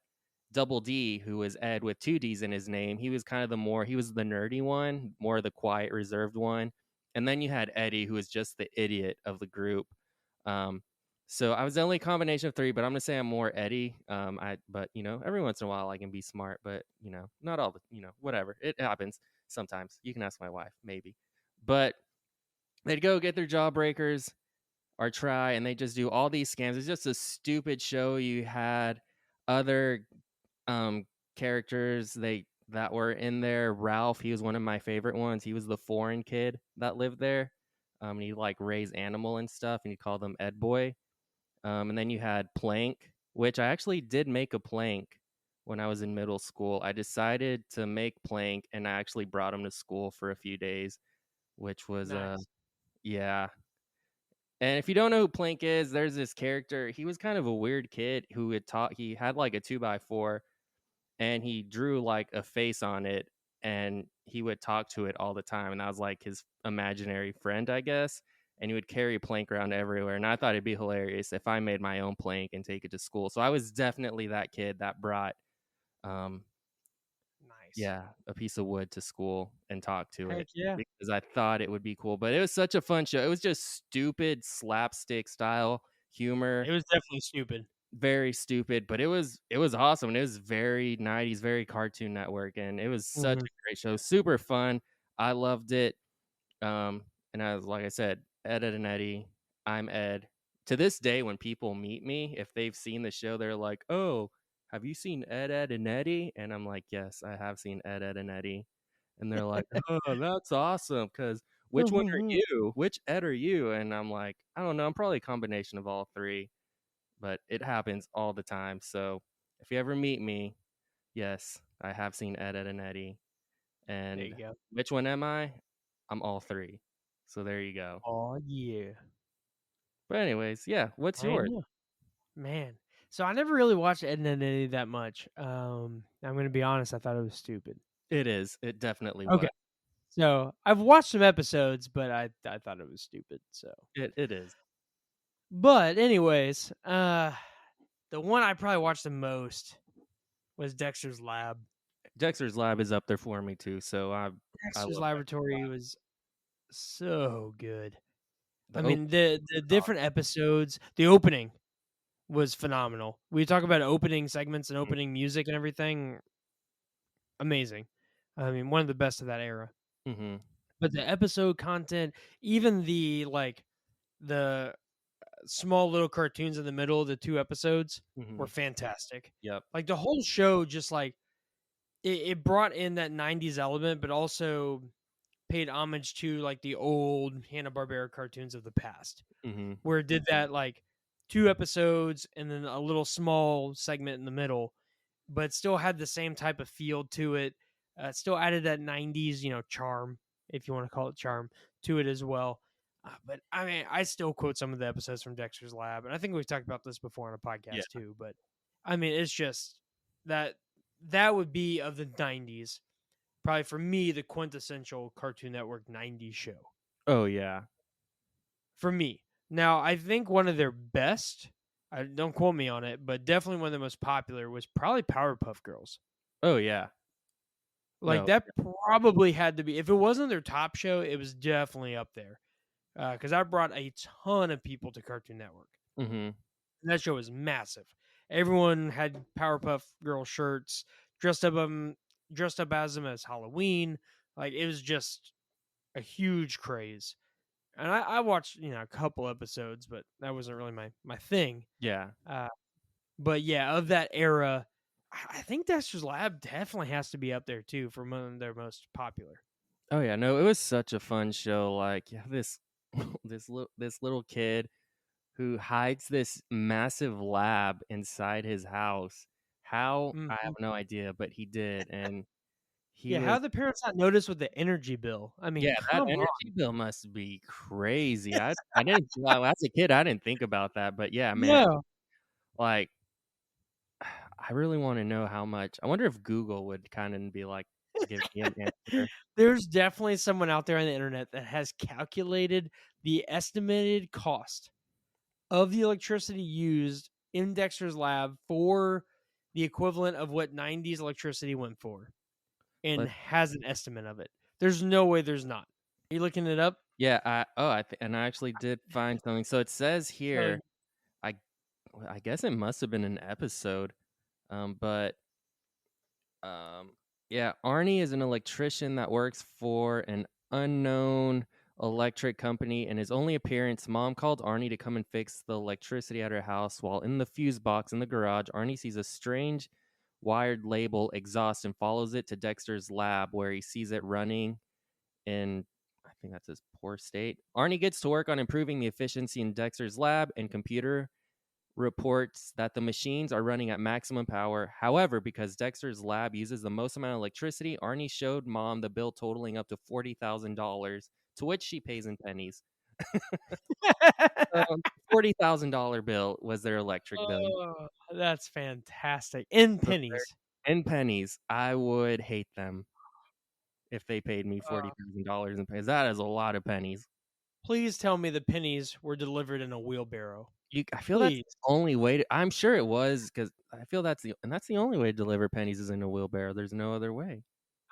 Double D, who was Ed with two D's in his name. He was kind of he was the nerdy one, more the quiet, reserved one. And then you had Eddie, who was just the idiot of the group. Um, so I was the only combination of three, but I'm gonna say I'm more Eddie. But every once in a while I can be smart, but not all the, whatever. It happens sometimes. You can ask my wife, maybe. But they'd go get their jawbreakers or try, and they just do all these scams. It's just a stupid show. You had other um characters that were in there. Ralph, he was one of my favorite ones. He was the foreign kid that lived there. And he like raised animal and stuff, and he called them Ed Boy. And then you had Plank, which I actually did make a plank when I was in middle school. I decided to make Plank, and I actually brought him to school for a few days, which was Nice. yeah. And if you don't know who Plank is, there's this character. He was kind of a weird kid who would talk. He had like a 2x4, and he drew like a face on it, and he would talk to it all the time. And that was like his imaginary friend, I guess. And he would carry Plank around everywhere. And I thought it'd be hilarious if I made my own Plank and take it to school. So I was definitely that kid that brought, um, Nice. yeah, a piece of wood to school and talk to Heck it yeah. because I thought it would be cool. But it was such a fun show. It was just stupid slapstick style humor, It was definitely stupid. very stupid, but it was awesome. And it was very 90s, very Cartoon Network, and it was such Mhm. a great show. Super fun. I loved it. Um, and I was like I said, Ed, Ed and Eddie. I'm Ed. To this day, when people meet me, if they've seen the show, they're like, "Oh, have you seen Ed, Ed and Eddie?" And I'm like, "Yes, I have seen Ed, Ed and Eddie." And they're like, "Oh, that's awesome. Because which one are you? Which Ed are you?" And I'm like, "I don't know. I'm probably a combination of all three, but it happens all the time. So if you ever meet me, yes, I have seen Ed, Ed and Eddie. There you And go. which one am I? I'm all three. So there you go. Oh yeah. But anyways, yeah, what's Man, yours? yeah. Man. So I never really watched Ed, Edd n Eddy that much. I'm gonna be honest, I thought it was stupid. It is. It definitely Okay. was. So I've watched some episodes, but I thought it was stupid. So, It is. but anyways, the one I probably watched the most was Dexter's Lab. Dexter's Lab is up there for me too. So I Dexter's love Dexter's Laboratory Lab. was so good. The I opening mean, the was different episodes, the opening was phenomenal. We talk about opening segments and awesome. opening music and everything, amazing. I mean, one of the best of that era. Mm-hmm. But the episode content, even the small little cartoons in the middle of the two episodes Mm-hmm. were fantastic. Yep. Like the whole show, just like it brought in that '90s element, but also paid homage to like the old Hanna Barbera cartoons of the past, Mm-hmm. where it did that like two episodes and then a little small segment in the middle, but still had the same type of feel to it. Still added that '90s, charm, if you want to call it charm, to it as well. But I mean, I still quote some of the episodes from Dexter's Lab, and I think we've talked about this before on a Yeah. podcast too. But I mean, it's just that that would be of the '90s, probably for me, the quintessential Cartoon Network '90s show Oh yeah. for me. Now, I think one of their best, I don't quote me on it, but definitely one of the most popular was probably Powerpuff Girls. Oh yeah. Like No. that probably had to be, if it wasn't their top show, it was definitely up there. Because I brought a ton of people to Cartoon Network. Mm-hmm. And that show was massive. Everyone had Powerpuff Girl shirts, dressed up dressed up as them as Halloween. Like it was just a huge craze. And I watched, a couple episodes, but that wasn't really my thing. Yeah. Uh, but yeah, of that era, I think Dexter's Lab definitely has to be up there too for one of their most popular. Oh yeah. No, it was such a fun show. Like, yeah, this this little kid who hides this massive lab inside his house. How? I have Mhm. no idea, but he did. And he Yeah, how was did the parents not notice with the energy bill? I mean, yeah, that come on. energy bill must be crazy. I didn't well, as a kid, I didn't think about that, but yeah, man, Yeah. like, I really wanna know how much I wonder if Google would kinda be like, give me an answer. There's definitely someone out there on the internet that has calculated the estimated cost of the electricity used in Dexter's lab for the equivalent of what 90s electricity went for and Let has an estimate of it. There's no way there's not. Are you looking it up? yeah, I actually did find something. So it says Oh, here, I I guess it must have been an episode, but Um, yeah, Arnie is an electrician that works for an unknown electric company. In his only appearance, Mom called Arnie to come and fix the electricity at her house. While in the fuse box in the garage, Arnie sees a strange wired label exhaust and follows it to Dexter's lab, where he sees it running in, I think that's his poor state. Arnie gets to work on improving the efficiency in Dexter's lab and computer reports that the machines are running at maximum power. However, because Dexter's lab uses the most amount of electricity, Arnie showed Mom the bill totaling up to $40,000, to which she pays in pennies. $40,000 bill was their electric bill. oh, that's fantastic. In So they're pennies. in pennies. I would hate them if they paid me Uh, $40,000 in pennies. That is a lot of pennies. please tell me the pennies were delivered in a wheelbarrow. I feel that's Please. the only way to. I'm sure it was because I feel that's the only way to deliver pennies is in a wheelbarrow. There's no other way.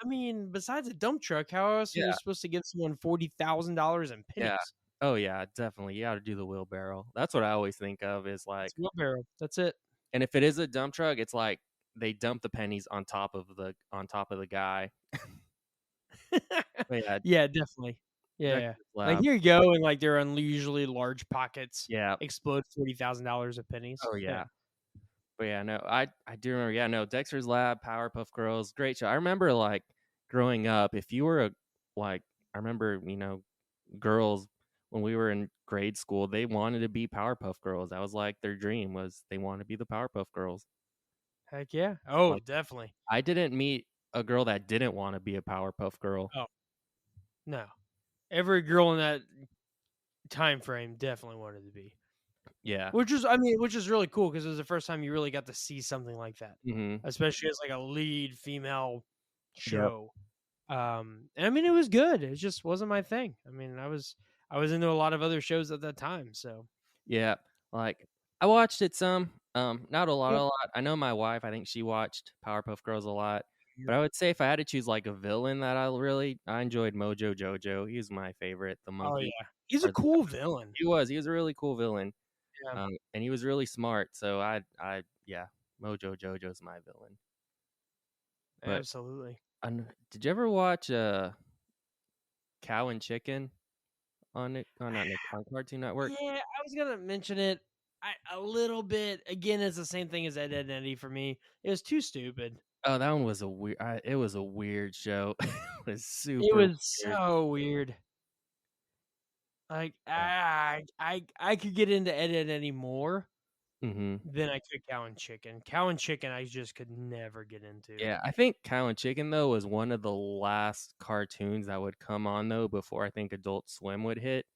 I mean, besides a dump truck, how else are you Yeah. supposed to give someone $40,000 in Yeah. pennies? Oh, yeah, definitely, you gotta do the wheelbarrow. That's what I always think of is, It's like a wheelbarrow. That's it. and if it is a dump truck, it's like they dump the pennies on top of the guy. But yeah, Yeah, definitely. Yeah, yeah. Dexter's Like, Lab. here you go, and, like, their unusually large pockets Yeah. explode $40,000 of pennies. Oh, Yeah. yeah. But yeah, no, I do remember yeah, no, Dexter's Lab, Powerpuff Girls, great show. I remember, like, growing up, if you were a like, I remember, girls when we were in grade school, they wanted to be Powerpuff Girls. That was, like, their dream was they wanted to be the Powerpuff Girls. Heck yeah. Oh, Like definitely. I didn't meet a girl that didn't wanna be a Powerpuff Girl. Oh, no. Every girl in that time frame definitely wanted to be. Yeah. Which is really cool because it was the first time you really got to see something like that, Mhm. especially as, like, a lead female Yep. show. And I mean, it was good. It just wasn't my thing. I mean, I was into a lot of other shows at that time, so Yeah. Like, I watched it some, not Yep. a lot. I know my wife, I think she watched Powerpuff Girls a lot, Mhm. but I would say if I had to choose, like, a villain that I enjoyed Mojo Jojo. He was my favorite, the Oh, monkey yeah. He's a or the cool villain. he was a really cool villain, Yeah, and he was really smart, so yeah, Mojo Jojo's my villain. But, absolutely. did you ever watch, Cow and Chicken on Nick on not Nick on Cartoon Network? Yeah, I was gonna mention it. A little bit. Again, it's the same thing as Ed, Edd n Eddy for me. It was too stupid. Oh, that one was a weird it was a weird show. It was It super was weird. so weird. Like, Yeah. I could get into Ed, Edd n Eddy more Mhm. than I could Cow and Chicken. Cow and Chicken, I just could never get into. Yeah, I think Cow and Chicken, though, was one of the last cartoons that would come on, though, before I think Adult Swim would hit,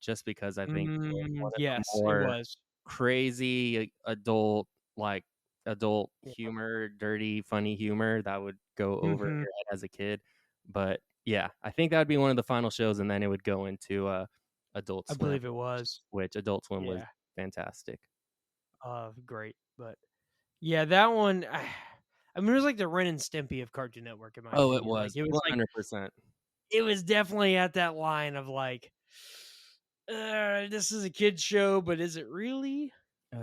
just because I think it was one of the Yes, it more was. crazy adult, like, adult Yeah. humor, dirty, funny humor that would go over Mhm. your head as a kid, but, yeah, I think that would be one of the final shows, and then it would go into, Adult I Swim, believe it was. which Adult Swim was Yeah. fantastic. Great, but yeah, that one, I mean, it was like the Ren and Stimpy of Cartoon Network, in my Oh, it opinion. Like, was, it was like 100%. it was definitely at that line of like, this is a kid's show, but is it really?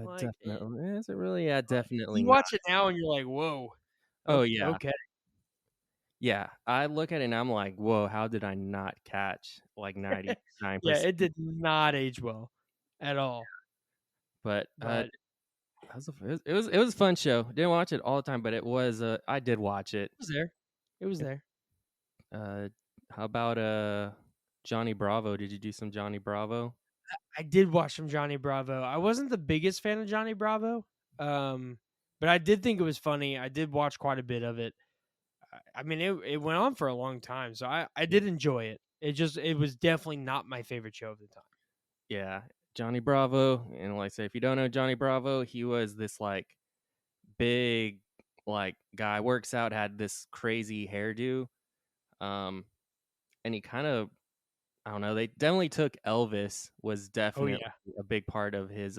Like, Definitely is it really? Yeah, definitely you not. watch it now and you're like, "Whoa, Oh, yeah. okay." Yeah, I look at it and I'm like, "Whoa, how did I not catch, like, Yeah, 99%?" it did not age well at all, But, but that was it was a fun show. Didn't watch it all the time, but it was, I did watch it. it was there. It was Yep. there. Uh, how about, Johnny Bravo? Did you do some Johnny Bravo? I did watch some Johnny Bravo. I wasn't the biggest fan of Johnny Bravo, um, but I did think it was funny. I did watch quite a bit of it. I mean, it went on for a long time, so I did enjoy it. It was definitely not my favorite show of the time. Yeah, Johnny Bravo, and like I say, if you don't know Johnny Bravo, he was this like big like guy, works out, had this crazy hairdo, um, and he kind of, I don't know, they definitely took Elvis, was Oh definitely yeah, a big part of his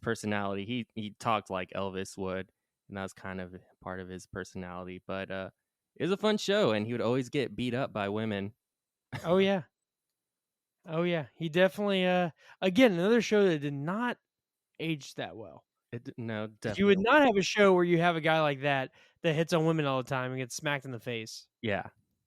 personality. He talked like Elvis would, and that was kind of part of his personality. But it was a fun show, and he would always get beat up by women. oh yeah, oh yeah. He definitely again another show that did not age that well. No, 'Cause you would definitely. not have a show where you have a guy like that that hits on women all the time and gets smacked in the face. Yeah.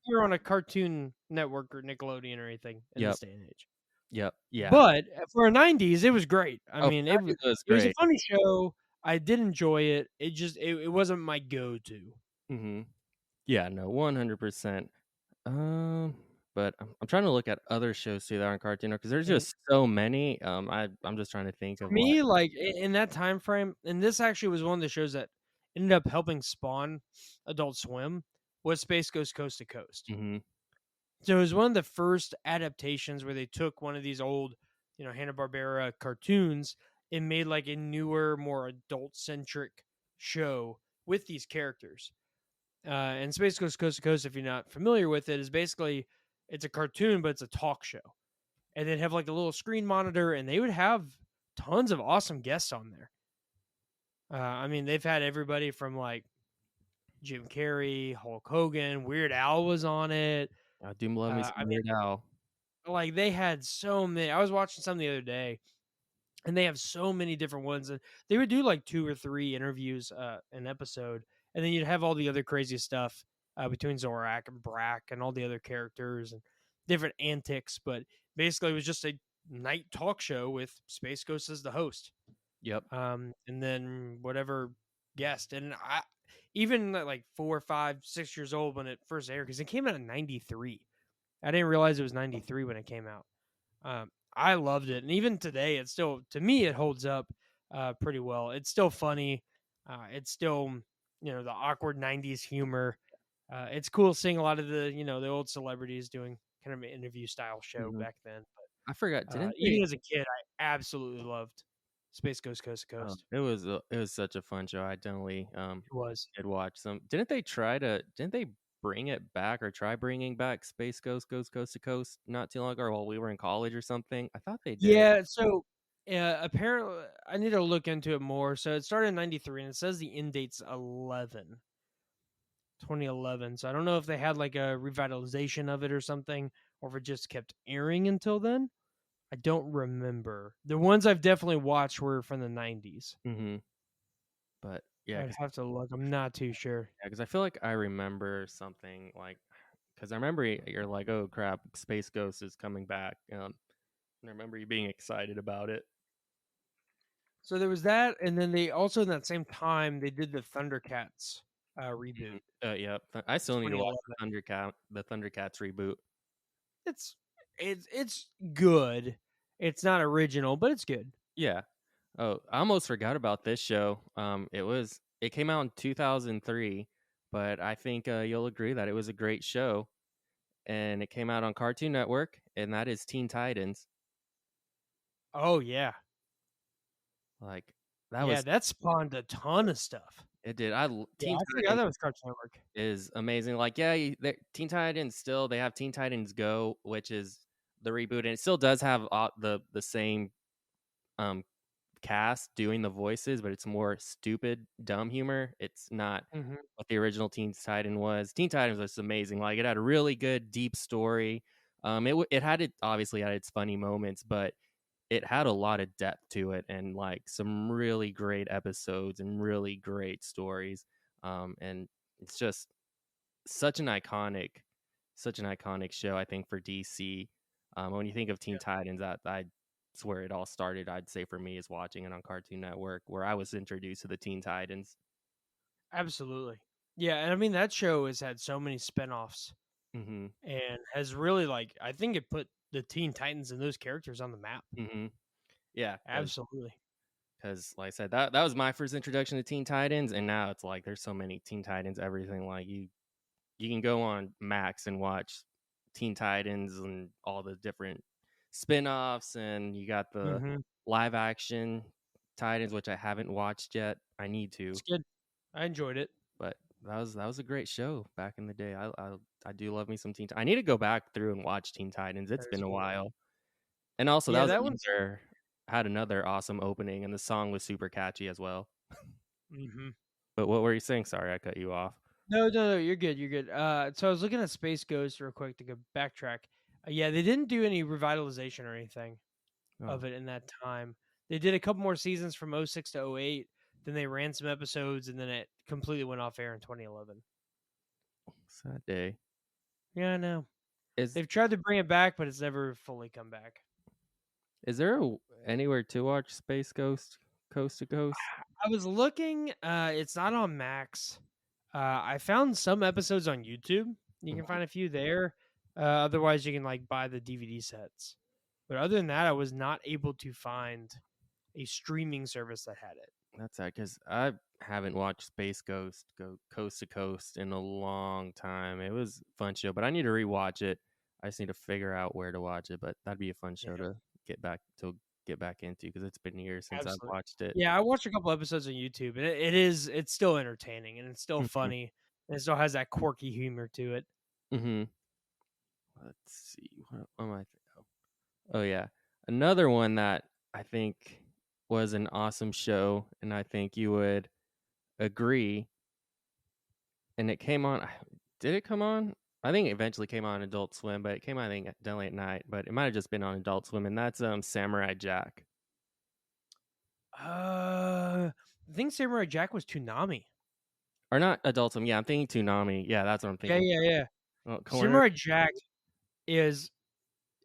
You're on a Cartoon Network or Nickelodeon or anything in Yep. this day and age. Yep. Yeah. But for a '90s, it was great. I Oh, for mean, that it was it was a great. funny show. I did enjoy it. It wasn't my go-to. Hmm. Yeah. No, 100%. Um, but I'm trying to look at other shows too that aren't Cartoon because there's And just so many. I'm just trying to think for of like. me, like, in that time frame, and this actually was one of the shows that ended up helping spawn Adult Swim, was Space Ghost Coast to Coast. Hmm. So it was one of the first adaptations where they took one of these old, Hanna-Barbera cartoons and made like a newer, more adult-centric show with these characters. And Space Ghost Coast to Coast, if you're not familiar with it, is basically it's a cartoon, but it's a talk show. And they'd have like a little screen monitor, and they would have tons of awesome guests on there. I mean, they've had everybody from like Jim Carrey, Hulk Hogan, Weird Al was on it. I do love me I some mean, Weird Al. like they had so many. I was watching some the other day, and they have so many different ones. And they would do like 2 or 3 interviews an episode, and then you'd have all the other crazy stuff between Zorak and Brack and all the other characters and different antics. But basically, it was just a night talk show with Space Ghost as the host, Yep. and then whatever guest. And I even at like 4, 5, 6 years old when it first aired because it came out in '93. I didn't realize it was '93 when it came out. I loved it, and even today, it's still to me it holds up pretty well. It's still funny. It's still the awkward '90s humor. It's cool seeing a lot of the old celebrities doing kind of an interview style show Hmm. back then. I forgot. Didn't they? Even as a kid, I absolutely loved Space Ghost Coast to Oh, Coast. it was such a fun show. I definitely It was. did watch some. Didn't they bring it back or try bringing back Space Ghost Goes Coast to Coast not too long ago while we were in college or something? I thought they did. Yeah, so apparently I need to look into it more. So it started in '93, and it says the end date's 2011. So I don't know if they had like a revitalization of it or something, or if it just kept airing until then. I don't remember. The ones I've definitely watched were from the '90s. Hmm. But yeah, I'd have to look. I'm not too sure. because I feel like I remember something like, because I remember you're like, oh crap, Space Ghost is coming back. And I remember you being excited about it. So there was that, and then they also in that same time they did the Thundercats reboot. Mhm. Yeah, I still need to watch 2011. The Thundercats reboot. It's it's good. It's not original, but it's good. Yeah. Oh, I almost forgot about this show. It came out in 2003, but I think you'll agree that it was a great show, and it came out on Cartoon Network, and that is Teen Titans. Oh yeah, Like that yeah. was That spawned a ton of stuff. it did. Yeah, Teen I forgot Titans that was Cartoon Network. is amazing. Like yeah, Teen Titans still they have Teen Titans Go, which is the reboot, and it still does have the same um cast doing the voices, but it's more stupid, dumb humor. It's not Hmm. what the original Teen Titan was. Teen Titans was amazing. Like it had a really good, deep story. It had it obviously had its funny moments, but it had a lot of depth to it and like some really great episodes and really great stories. And it's just such an iconic, such an iconic show. I think for DC. When you think of Teen Titans, that's where it all started. I'd say for me is watching it on Cartoon Network, where I was introduced to the Teen Titans. Absolutely. Yeah, and I mean that show has had so many spinoffs Hmm. and has really like I think it put the Teen Titans and those characters on the map. Hmm. Yeah, Absolutely. because like I said, that was my first introduction to Teen Titans, and now it's like there's so many Teen Titans, everything like you. you can go on Max and watch Teen Titans and all the different spin-offs, and you got the Mhm. live action Titans, which I haven't watched yet. I need It's to, good. I enjoyed it. but that was a great show back in the day. I do love me some I need to go back through and watch Teen Titans. It's That is been a a good one. while. And also that Yeah, was that one's another had another awesome opening, and the song was super catchy as well. mhm. But what were you saying? Sorry, I cut you off. No, no, no, you're good, you're good. So I was looking at Space Ghost real quick to go backtrack. Yeah, they didn't do any revitalization or anything Oh, of it in that time. They did a couple more seasons from '06 to '08. Then they ran some episodes, and then it completely went off air in 2011. sad day. Yeah, I know. Is They've tried to bring it back, but it's never fully come back. is there anywhere to watch Space Ghost Coast to Coast? I was looking, it's not on Max. I found some episodes on YouTube. You can Mhm. find a few there. Otherwise, you can like buy the DVD sets. But other than that, I was not able to find a streaming service that had it. That's sad because I haven't watched Space Ghost go Coast to Coast in a long time. It was a fun show, but I need to rewatch it. I just need to figure out where to watch it, but that'd be a fun show Yeah, to get back to get back into because it's been years since I've absolutely. watched it. Yeah, I watched a couple episodes on YouTube, and it's still entertaining and it's still Hmm. funny and it still has that quirky humor to it. Hmm. Let's see. What am I? Oh yeah, another one that I think was an awesome show, and I think you would agree. And it came on. Did it come on? I think it eventually came on Adult Swim, but it came on, I think, definitely at night. But it might have just been on Adult Swim, and that's Samurai Jack, I think Samurai Jack was Toonami. or not Adult Swim. Yeah, I'm thinking Toonami. Yeah, that's what I'm Yeah, thinking. yeah, yeah. Oh, Corner. Samurai Jack is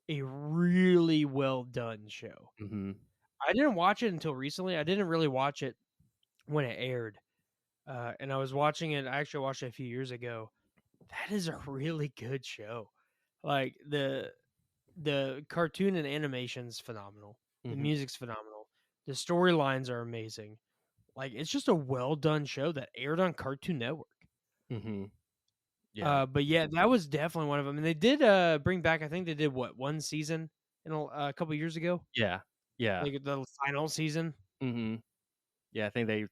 a really well done show. Mm-hmm. I didn't watch it until recently. I didn't really watch it when it aired. And I was watching it. I actually watched it a few years ago. That is a really good show. Like the cartoon and animation's phenomenal. The Mm-hmm. music's phenomenal. The storylines are amazing. Like it's just a well done show that aired on Cartoon Network. Mm-hmm. Yeah. But yeah, that was definitely one of them. And they did bring back. I think they did what one season in a couple years ago, Yeah. Yeah. like the final season. Mm-hmm. Yeah. I think they,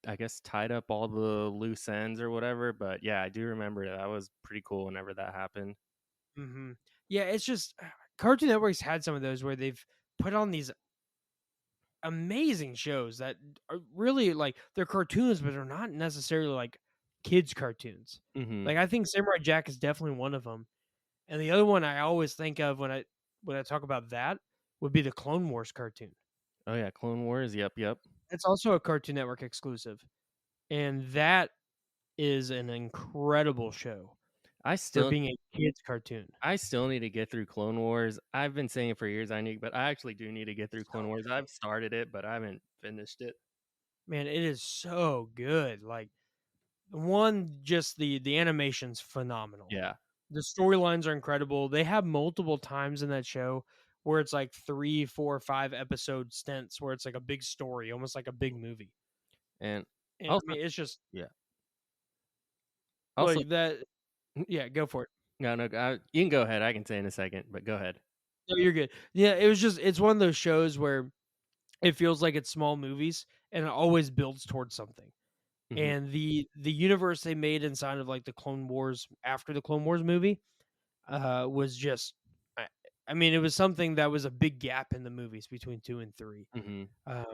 I guess, tied up all the loose ends or whatever. But yeah, I do remember that was pretty cool whenever that happened. Hmm. Yeah, it's just Cartoon Network's had some of those where they've put on these amazing shows that are really like they're cartoons, but they're not necessarily like kids cartoons. Mm-hmm. Like I think Samurai Jack is definitely one of them, and the other one I always think of when I talk about that would be the Clone Wars cartoon. Oh yeah, Clone Wars. Yep. Yep. It's also a Cartoon Network exclusive, and that is an incredible show I for still being a kids cartoon. I still need to get through Clone Wars. I've been saying it for years but I actually do need to get through So Clone Wars. good. I've started it, but I haven't finished it. Man, it is so good. Like one, just the animation's phenomenal. Yeah. The storylines are incredible. They have multiple times in that show where it's like 3, 4, 5 episode stints where it's like a big story, almost like a big movie. And And I also, mean, it's just yeah. Also, like that. Yeah, go for it. no, no, you can go ahead. I can say in a second, but go ahead. No, you're good. Yeah, it was just it's one of those shows where it feels like it's small movies and it always builds towards something. Hmm. And the universe they made inside of like the Clone Wars after the Clone Wars movie was just I, I mean, it was something that was a big gap in the movies between 2 and 3. Hmm. Um,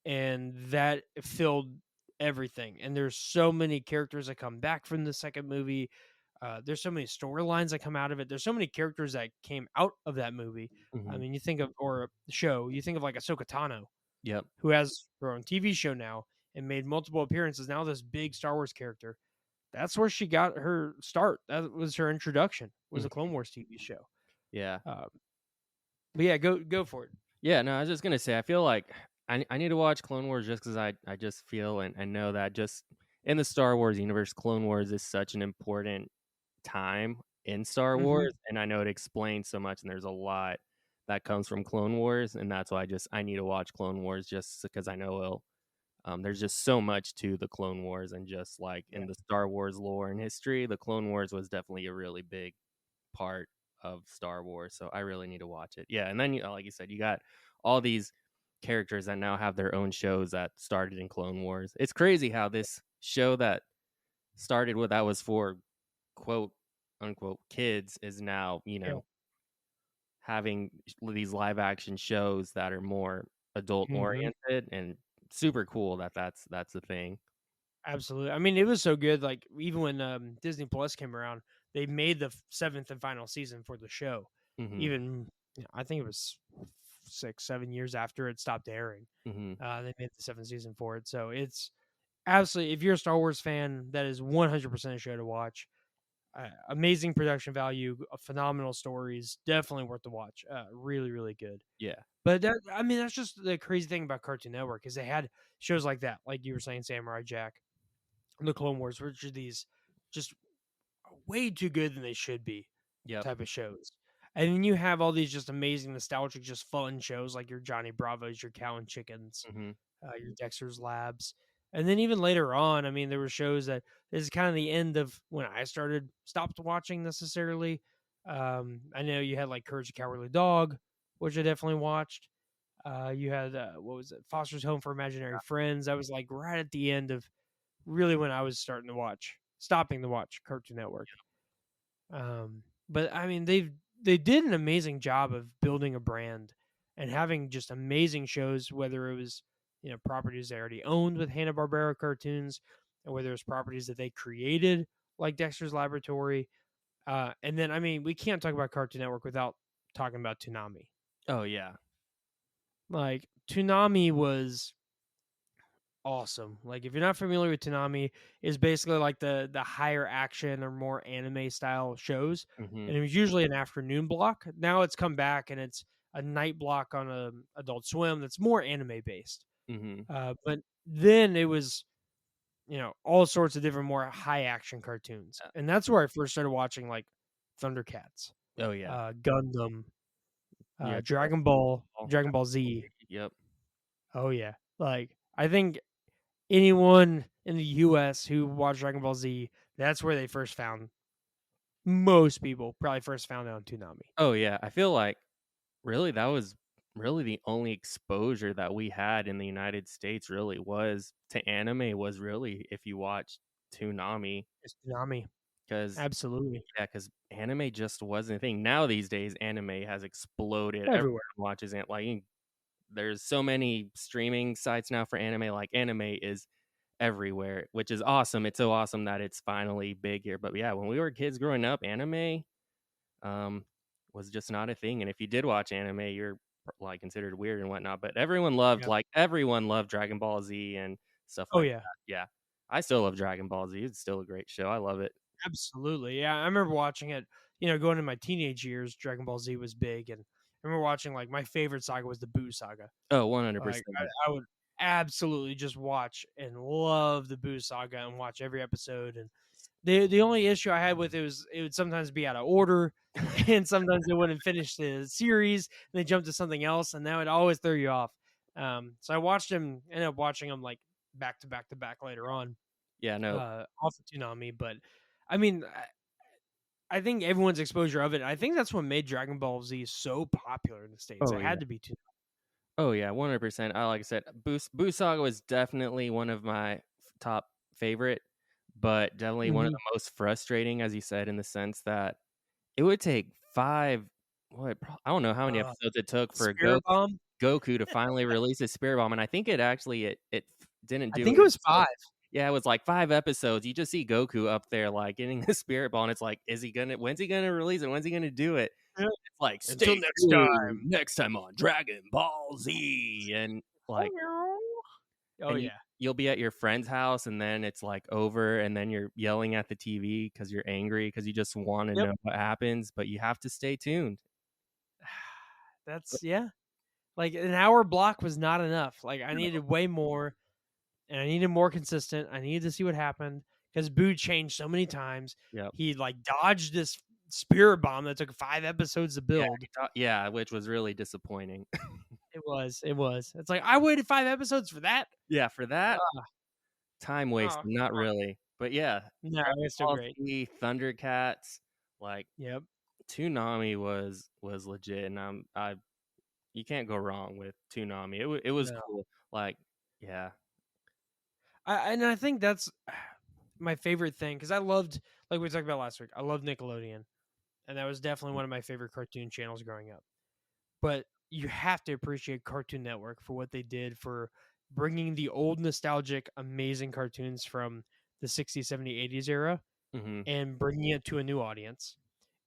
and that filled everything. And there's so many characters that come back from the second movie. There's so many storylines that come out of it. There's so many characters that came out of that movie. I Hmm. mean, you think of or the show, you think of like Ahsoka Tano, Yep. who has her own TV show now and made multiple appearances. Now this big Star Wars character. That's where she got her start. That was her introduction. Was the Hmm. Clone Wars TV show. Yeah. Um, but yeah, go for it. Yeah. No, I was just gonna say. I feel like I need to watch Clone Wars just because I just feel and know that just in the Star Wars universe, Clone Wars is such an important time in Star Hmm. Wars, and I know it explains so much, and there's a lot that comes from Clone Wars, and that's why I need to watch Clone Wars just because I know There's just so much to the Clone Wars, and just like Yeah. in the Star Wars lore and history, the Clone Wars was definitely a really big part of Star Wars. So I really need to watch it. Yeah, and then like you said, you got all these characters that now have their own shows that started in Clone Wars. It's crazy how this show that started with that was for quote unquote kids is now, Yeah. having these live action shows that are more adult Mhm. oriented, and super cool that that's a thing. Absolutely. I mean, it was so good. Like even when Disney Plus came around, they made the seventh and final season for the show. Mhm. Even I think it was 6, 7 years after it stopped airing, Mhm. they made the seventh season for it. So it's absolutely, if you're a Star Wars fan, that is 100% a show to watch. Amazing production value, phenomenal stories, definitely worth the watch. Really, really good. Yeah. But that, I mean, that's just the crazy thing about Cartoon Network is they had shows like that, like you were saying, Samurai Jack, the Clone Wars, which are these just way too good than they should be Yep. type of shows. And then you have all these just amazing, nostalgic, just fun shows like your Johnny Bravos, your Cow and Chickens, Mhm. your Dexter's Labs. And then even later on, I mean, there were shows that this is kind of the end of when I stopped watching necessarily. I know you had like Courage the Cowardly Dog, which I definitely watched. You had what was it, Foster's Home for Imaginary Friends. That was like right at the end of really when I was stopping to watch Cartoon Network. But I mean, they did an amazing job of building a brand and having just amazing shows. Whether it was properties they already owned with Hanna Barbera cartoons, or whether it's properties that they created like Dexter's Laboratory. And then I mean, we can't talk about Cartoon Network without talking about Toonami. Oh yeah. Like Toonami was awesome. Like if you're not familiar with Toonami, is basically like the higher action or more anime style shows, Mhm. and it was usually an afternoon block. Now it's come back and it's a night block on a Adult Swim that's more anime based. Mhm. But then it was all sorts of different more high action cartoons, Uh, and that's where I first started watching like Thundercats, oh yeah. Gundam, Yeah. Dragon Ball Z. Yep. Oh yeah, like I think anyone in the US who watched Dragon Ball Z, that's where they first found most people probably first found out on Toonami. Oh yeah. I feel like really that was really the only exposure that we had in the United States really was to anime, was really if you watched Toonami. It's Toonami. Because Absolutely. yeah, because anime just wasn't a thing. Now these days, anime has exploded. Everyone Everywhere. watches it. Like there's so many streaming sites now for anime. Like anime is everywhere, which is awesome. It's so awesome that it's finally big here. But yeah, when we were kids growing up, anime um was just not a thing. And if you did watch anime, you're like considered weird and whatnot. But Yeah. everyone loved Dragon Ball Z and stuff Oh, like yeah. that. Yeah. I still love Dragon Ball Z. It's still a great show. I love it. Absolutely. Yeah, I remember watching it, going in my teenage years, Dragon Ball Z was big, and I remember watching, like, my favorite saga was the Boo saga. Oh, Like, 100%. I would absolutely just watch and love the Boo saga and watch every episode, and the only issue I had with it was it would sometimes be out of order, and sometimes they wouldn't finish the series, and they jumped to something else, and that would always throw you off. So I ended up watching them like back to back to back later on, Yeah, no. off of Toonami. But I mean, I think everyone's exposure of it. I think that's what made Dragon Ball Z so popular in the states. Oh, It yeah. had to be Toonami. Oh, yeah, 100%. Like I said, Boo Saga was definitely one of my top favorite, but definitely one of Mhm. the most frustrating, as you said, in the sense that it would take 5 I don't know how many Uh, episodes it took for Spirit Bomb. Goku to finally release his Spirit Bomb, and I think it didn't I do think it it was until 5. yeah, it was like 5 episodes. You just see Goku up there, like, getting the Spirit Ball, and it's like, when's he gonna release it? When's he gonna do it? Yeah. It's like, Until "Stay next tuned time. next time on Dragon Ball Z," and, like Oh and yeah. you'll be at your friend's house, and then it's, like, over, and then you're yelling at the TV because 'cause you're angry because you just wanna Yep. know what happens, but you have to stay tuned. But That's yeah. Like an hour block was not enough. Like I no. needed way more, and I needed more consistent. I needed to see what happened because Boo changed so many times. Yep. He like dodged this spirit bomb that took 5 episodes to Yeah, build. yeah, which was really disappointing. It was. It's like, I waited 5 episodes for that? Yeah, for that, Ah, time oh, wasted, not come on. really. But yeah, No, Dragon it's still Ball great. Z, Thundercats, like, Yep. Toonami was legit, and I you can't go wrong with Toonami. It was No. cool. Like, yeah. I think that's my favorite thing, because I loved, like we talked about last week, I loved Nickelodeon, and that was definitely one of my favorite cartoon channels growing up. But you have to appreciate Cartoon Network for what they did for bringing the old nostalgic amazing cartoons from the 60s, 70s, 80s era Mhm. and bringing it to a new audience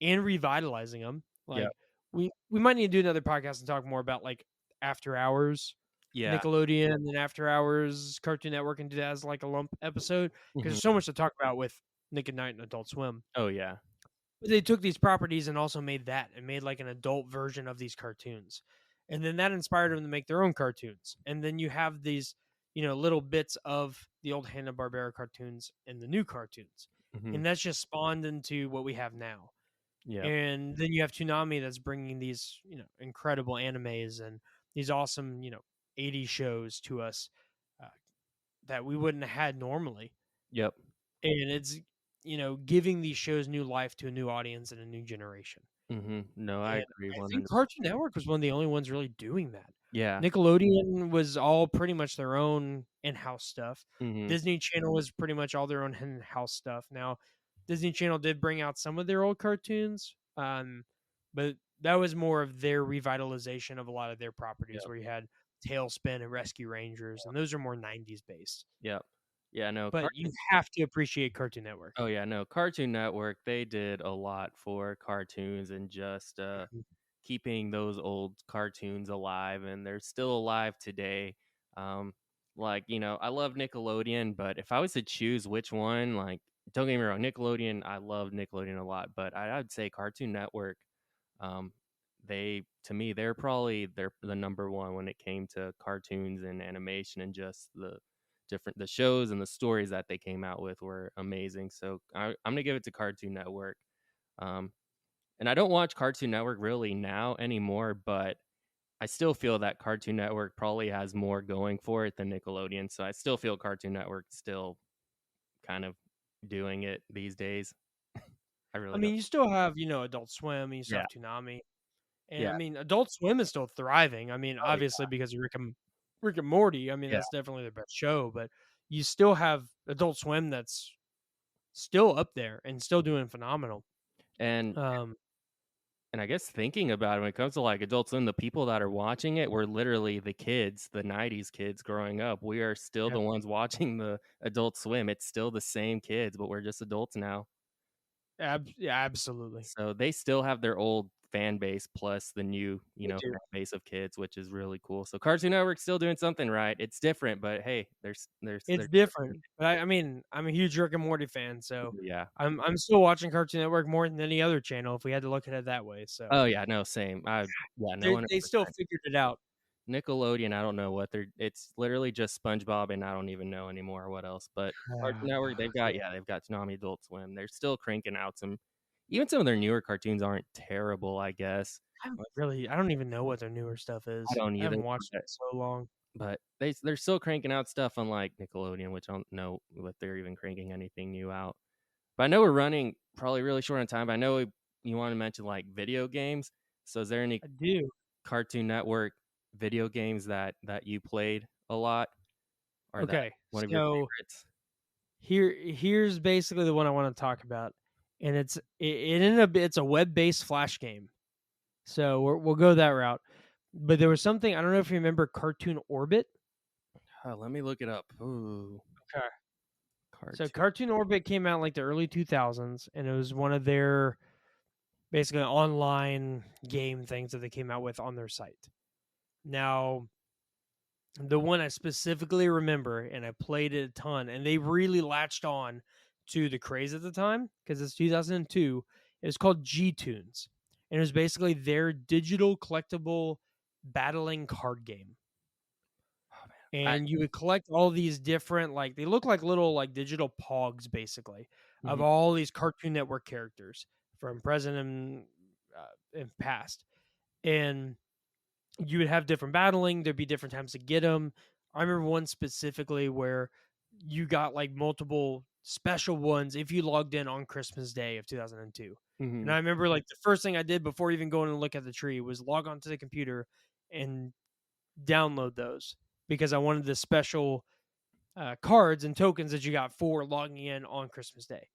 and revitalizing them. Yep. Like, we might need to do another podcast and talk more about, like, after hours Yeah. Nickelodeon and after hours Cartoon Network, and do that as like a lump episode, because Mhm. there's so much to talk about with Nick at Night and Adult Swim. Oh, yeah. But they took these properties and also made that, and made like an adult version of these cartoons. And then that inspired them to make their own cartoons. And then you have these, little bits of the old Hanna-Barbera cartoons and the new cartoons. Mhm. And that's just spawned into what we have now. Yep. And then you have Toonami that's bringing these, incredible animes and these awesome, 80s shows to us, uh, that we wouldn't have had normally. Yep. And it's, giving these shows new life to a new audience and a new generation. Mhm. No, I And agree I think 100%. Cartoon Network was one of the only ones really doing that. Yeah. Nickelodeon was all pretty much their own in-house stuff. Mhm. Disney Channel was pretty much all their own in-house stuff. Now, Disney Channel did bring out some of their old cartoons, but that was more of their revitalization of a lot of their properties, Yep. where you had Tailspin and Rescue Rangers, and those are more 90s based. Yep. Yeah, no, But you have to appreciate Cartoon Network. Oh, yeah, no, Cartoon Network, they did a lot for cartoons and just, Mhm. keeping those old cartoons alive, and they're still alive today. Um, like, I love Nickelodeon, but if I was to choose which one, like, don't get me wrong, Nickelodeon, I love Nickelodeon a lot, but I'd say Cartoon Network, um, to me, they're the number one when it came to cartoons and animation, and just the shows and the stories that they came out with were amazing. So I'm gonna give it to Cartoon Network. Um, and I don't watch Cartoon Network really now anymore, but I still feel that Cartoon Network probably has more going for it than Nickelodeon. So I still feel Cartoon Network still kind of doing it these days. I I really don't. mean, you still have, Adult Swim, and you still Yeah. have Toonami. And Yeah. I mean, Adult Swim is still thriving. I mean, Oh yeah. obviously because of Rick and Morty. I mean, Yeah. that's definitely the best show, but you still have Adult Swim that's still up there and still doing phenomenal. And Um, and I guess thinking about it, when it comes to like Adult Swim, the people that are watching it were literally the kids, the 90s kids growing up. We are still yeah, the ones watching the Adult Swim. It's still the same kids, but we're just adults now. yeah, absolutely, So they still have their old fan base plus the new, they do. fan base of kids, which is really cool. So Cartoon Network's still doing something right. It's different, but hey, It's there's different, but I mean, I'm a huge Rick and Morty fan, so yeah. I'm still watching Cartoon Network more than any other channel if we had to look at it that way. So Oh yeah, no, same. Yeah, no they still 100%. figured it out. Nickelodeon, I don't know what it's literally just SpongeBob, and I don't even know anymore what else. But Cartoon Network, they've got Toonami, Adult Swim. They're still cranking out even some of their newer cartoons aren't terrible, I guess. But I don't even know what their newer stuff I is. don't I either. haven't watched it But in so long. but they're still cranking out stuff, unlike Nickelodeon, which I don't know if they're even cranking anything new out. But I know we're running probably really short on time. But I know you want to mention like video games. So is there any I do. Cartoon Network video games that you played a lot, or that Okay, one of your so favorites? here's basically the one I want to talk about, and it ended up it's a web-based flash game. So we'll go that route. But there was something, I don't know if you remember Cartoon Orbit. Let me look it up. Ooh, Okay. So cartoon. Cartoon Orbit came out in like the early 2000s, and it was one of their basically online game things that they came out with on their site. Now, the one I specifically remember, and I played it a ton, and they really latched on to the craze at the time because it's 2002. It was called G Tunes, and it was basically their digital collectible battling card game. Oh man, And you would collect all these different, like, they look like little like digital pogs basically of mhm, all these Cartoon Network characters from present and past. And you would have different battling. There'd be different times to get them. I remember one specifically where you got like multiple special ones if you logged in on Christmas Day of 2002. And Mhm. I remember like the first thing I did before even going to look at the tree was log onto the computer and download those because I wanted the special cards and tokens that you got for logging in on Christmas Day.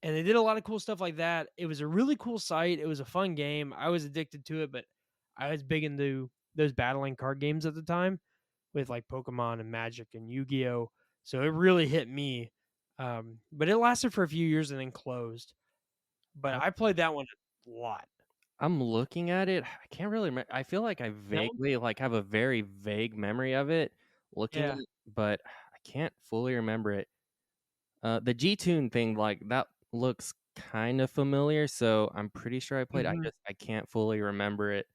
And they did a lot of cool stuff like that. It was a really cool site. It was a fun game. I was addicted to it, but I was big into those battling card games at the time with like Pokemon and Magic and Yu-Gi-Oh. So it really hit me. But it lasted for a few years and then closed. But I'm I played that one a lot. I'm looking at it. I can't really I feel like I That one? vaguely, like, have a very vague memory of it looking at Yeah. it, but I can't fully remember it. The G-Tune thing, like, that looks kinda familiar, so I'm pretty sure I played it. Mhm. I can't fully remember it.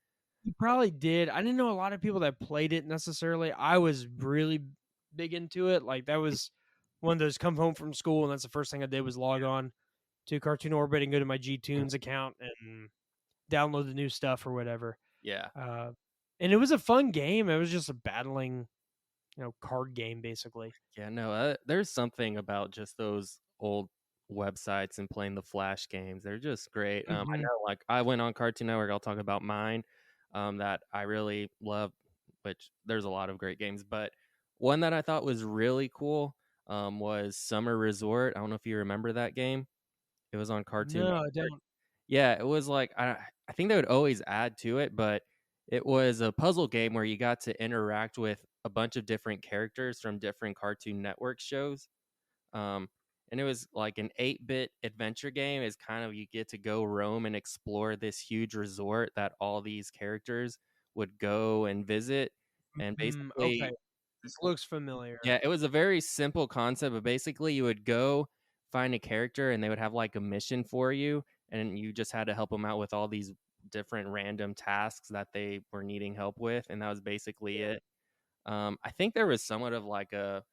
You probably did. I didn't know a lot of people that played it necessarily. I was really big into it. Like that was one of those come home from school and that's the first thing I did was log on to Cartoon Orbit and go to my G Mhm. Tunes account and download the new stuff or whatever. Yeah. Uh, and it was a fun game. It was just a battling, card game basically. Yeah, no, there's something about just those old websites and playing the Flash games. They're just great. I Mhm. know, like, I went on Cartoon Network. I'll talk about mine, that I really love, which there's a lot of great games, but one that I thought was really cool, was Summer Resort. I don't know if you remember that game. It was on Cartoon No, I Network. don't. Yeah, it was like I think they would always add to it, but it was a puzzle game where you got to interact with a bunch of different characters from different Cartoon Network shows. Um, and it was like an 8-bit adventure game. Is kind of you get to go roam and explore this huge resort that all these characters would go and visit. And Okay. basically, This looks familiar. yeah, it was a very simple concept, but basically you would go find a character and they would have like a mission for you, and you just had to help them out with all these different random tasks that they were needing help with, and that was basically Yeah. it. I think there was somewhat of like a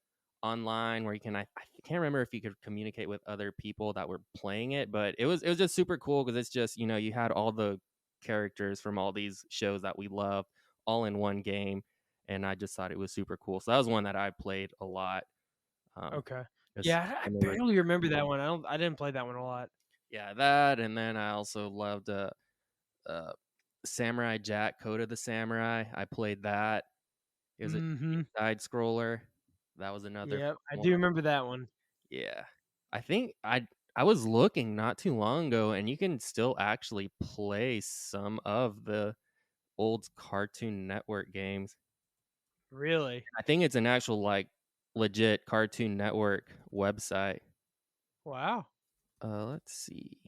online where you can I can't remember if you could communicate with other people that were playing it, but it was just super cool because it's just, you had all the characters from all these shows that we love all in one game, and I just thought it was super cool. So that was one that I played a lot. Um, Okay. just Yeah, I similar. barely remember that one. I didn't play that one a lot. Yeah, that, and then I also loved uh Samurai Jack, Code of the Samurai. I played that. It was a Mhm. side scroller. That was another Yep, I fun do one. remember that one. Yeah. I think I was looking not too long ago, and you can still actually play some of the old Cartoon Network games. Really? I think it's an actual, like, legit Cartoon Network website. Wow. Let's see.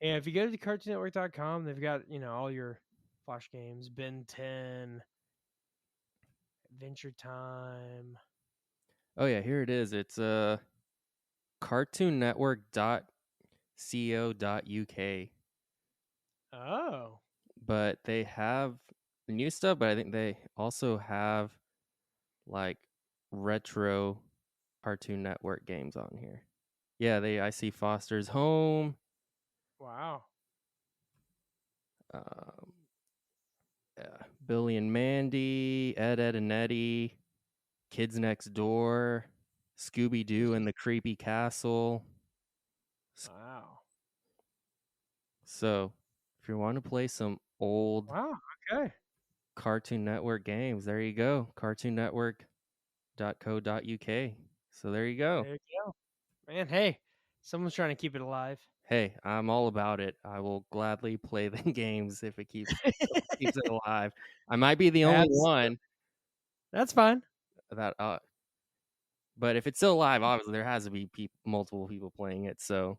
Yeah, if you go to cartoonnetwork.com, they've got, all your Flash games, Ben 10, Adventure Time. Oh, yeah, here it is. It's, cartoonnetwork.co.uk. Oh, But they have new stuff, but I think they also have, like, retro Cartoon Network games on here. Yeah, I see Foster's Home, wow. um, yeah, Billy and Mandy, Ed, and Eddie, Kids Next Door, Scooby Doo and the Creepy Castle. S- Wow. So, if you want to play some old Wow, okay. Cartoon Network games, there you go. cartoonnetwork.co.uk. So there you go. There you go. Man, hey, someone's trying to keep it alive. Hey, I'm all about it. I will gladly play the games if it keeps it alive. I might be the only That's one that's fine. that but if it's still alive, obviously there has to be multiple people playing it. So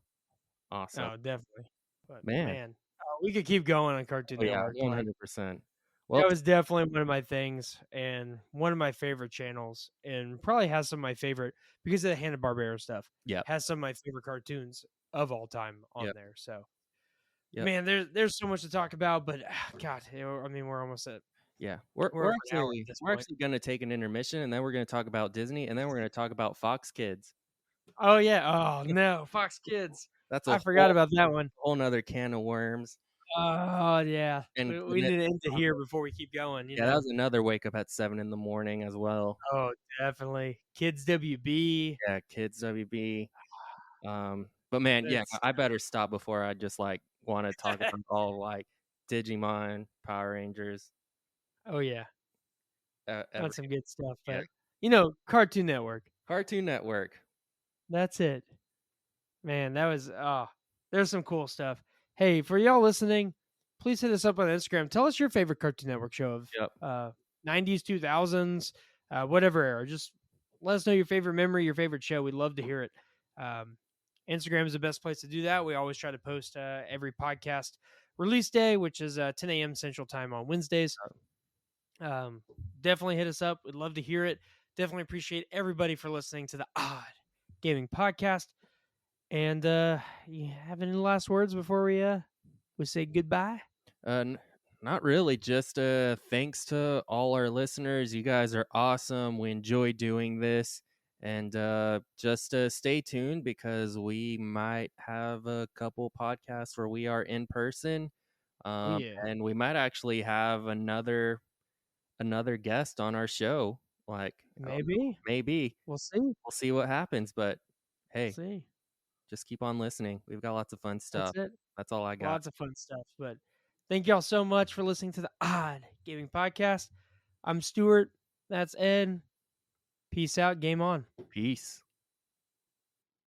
awesome, Oh, definitely. But man. man, we could keep going on Cartoon Oh yeah, Network. Like 100%. Well, that was definitely one of my things and one of my favorite channels, and probably has some of my favorite because of the Hanna Barbera stuff. yep, Has some of my favorite cartoons of all time on yep, there. So yep. man, there's so much to talk about, but God, I mean, we're almost at Yeah, we're over an hour at this we're point. actually gonna take an intermission, and then we're gonna talk about Disney, and then we're gonna talk about Fox Kids. Oh yeah. Oh no, Fox Kids. That's a I forgot whole about that one. whole nother can of worms. Oh, yeah. And We need to end it here before we keep going, you yeah, that know? was another wake up at 7 in the morning as well. Oh, definitely. Kids WB. Yeah, Kids WB. But man, yeah, That's I better stop before I just, like, wanna talk about all, like, Digimon, Power Rangers, Oh, yeah. every That's some good stuff, yeah. but, Cartoon Network. Cartoon Network. That's it. Man, there's some cool stuff. Hey, for y'all listening, please hit us up on Instagram. Tell us your favorite Cartoon Network show of Yep. 90s, 2000s, whatever era. Just let us know your favorite memory, your favorite show. We'd love to hear it. Um, Instagram is the best place to do that. We always try to post every podcast release day, which is 10 a.m. Central Time on Wednesdays. Um, definitely hit us up. We'd love to hear it. Definitely appreciate everybody for listening to the Odd Gaming Podcast. And you have any last words before we say goodbye? N Not really, just, thanks to all our listeners. You guys are awesome. We enjoy doing this, and, just, stay tuned because we might have a couple podcasts where we are in person, Oh yeah, and we might actually have another guest on our show. Like, I don't know, maybe maybe. we'll see. We'll see what happens, but We'll hey, see. just keep on listening. We've got lots of fun That's stuff. it. That's all I got. Lots of fun stuff. But thank y'all so much for listening to the Odd Gaming Podcast. I'm Stuart. That's Ed. Peace out. Game on. Peace.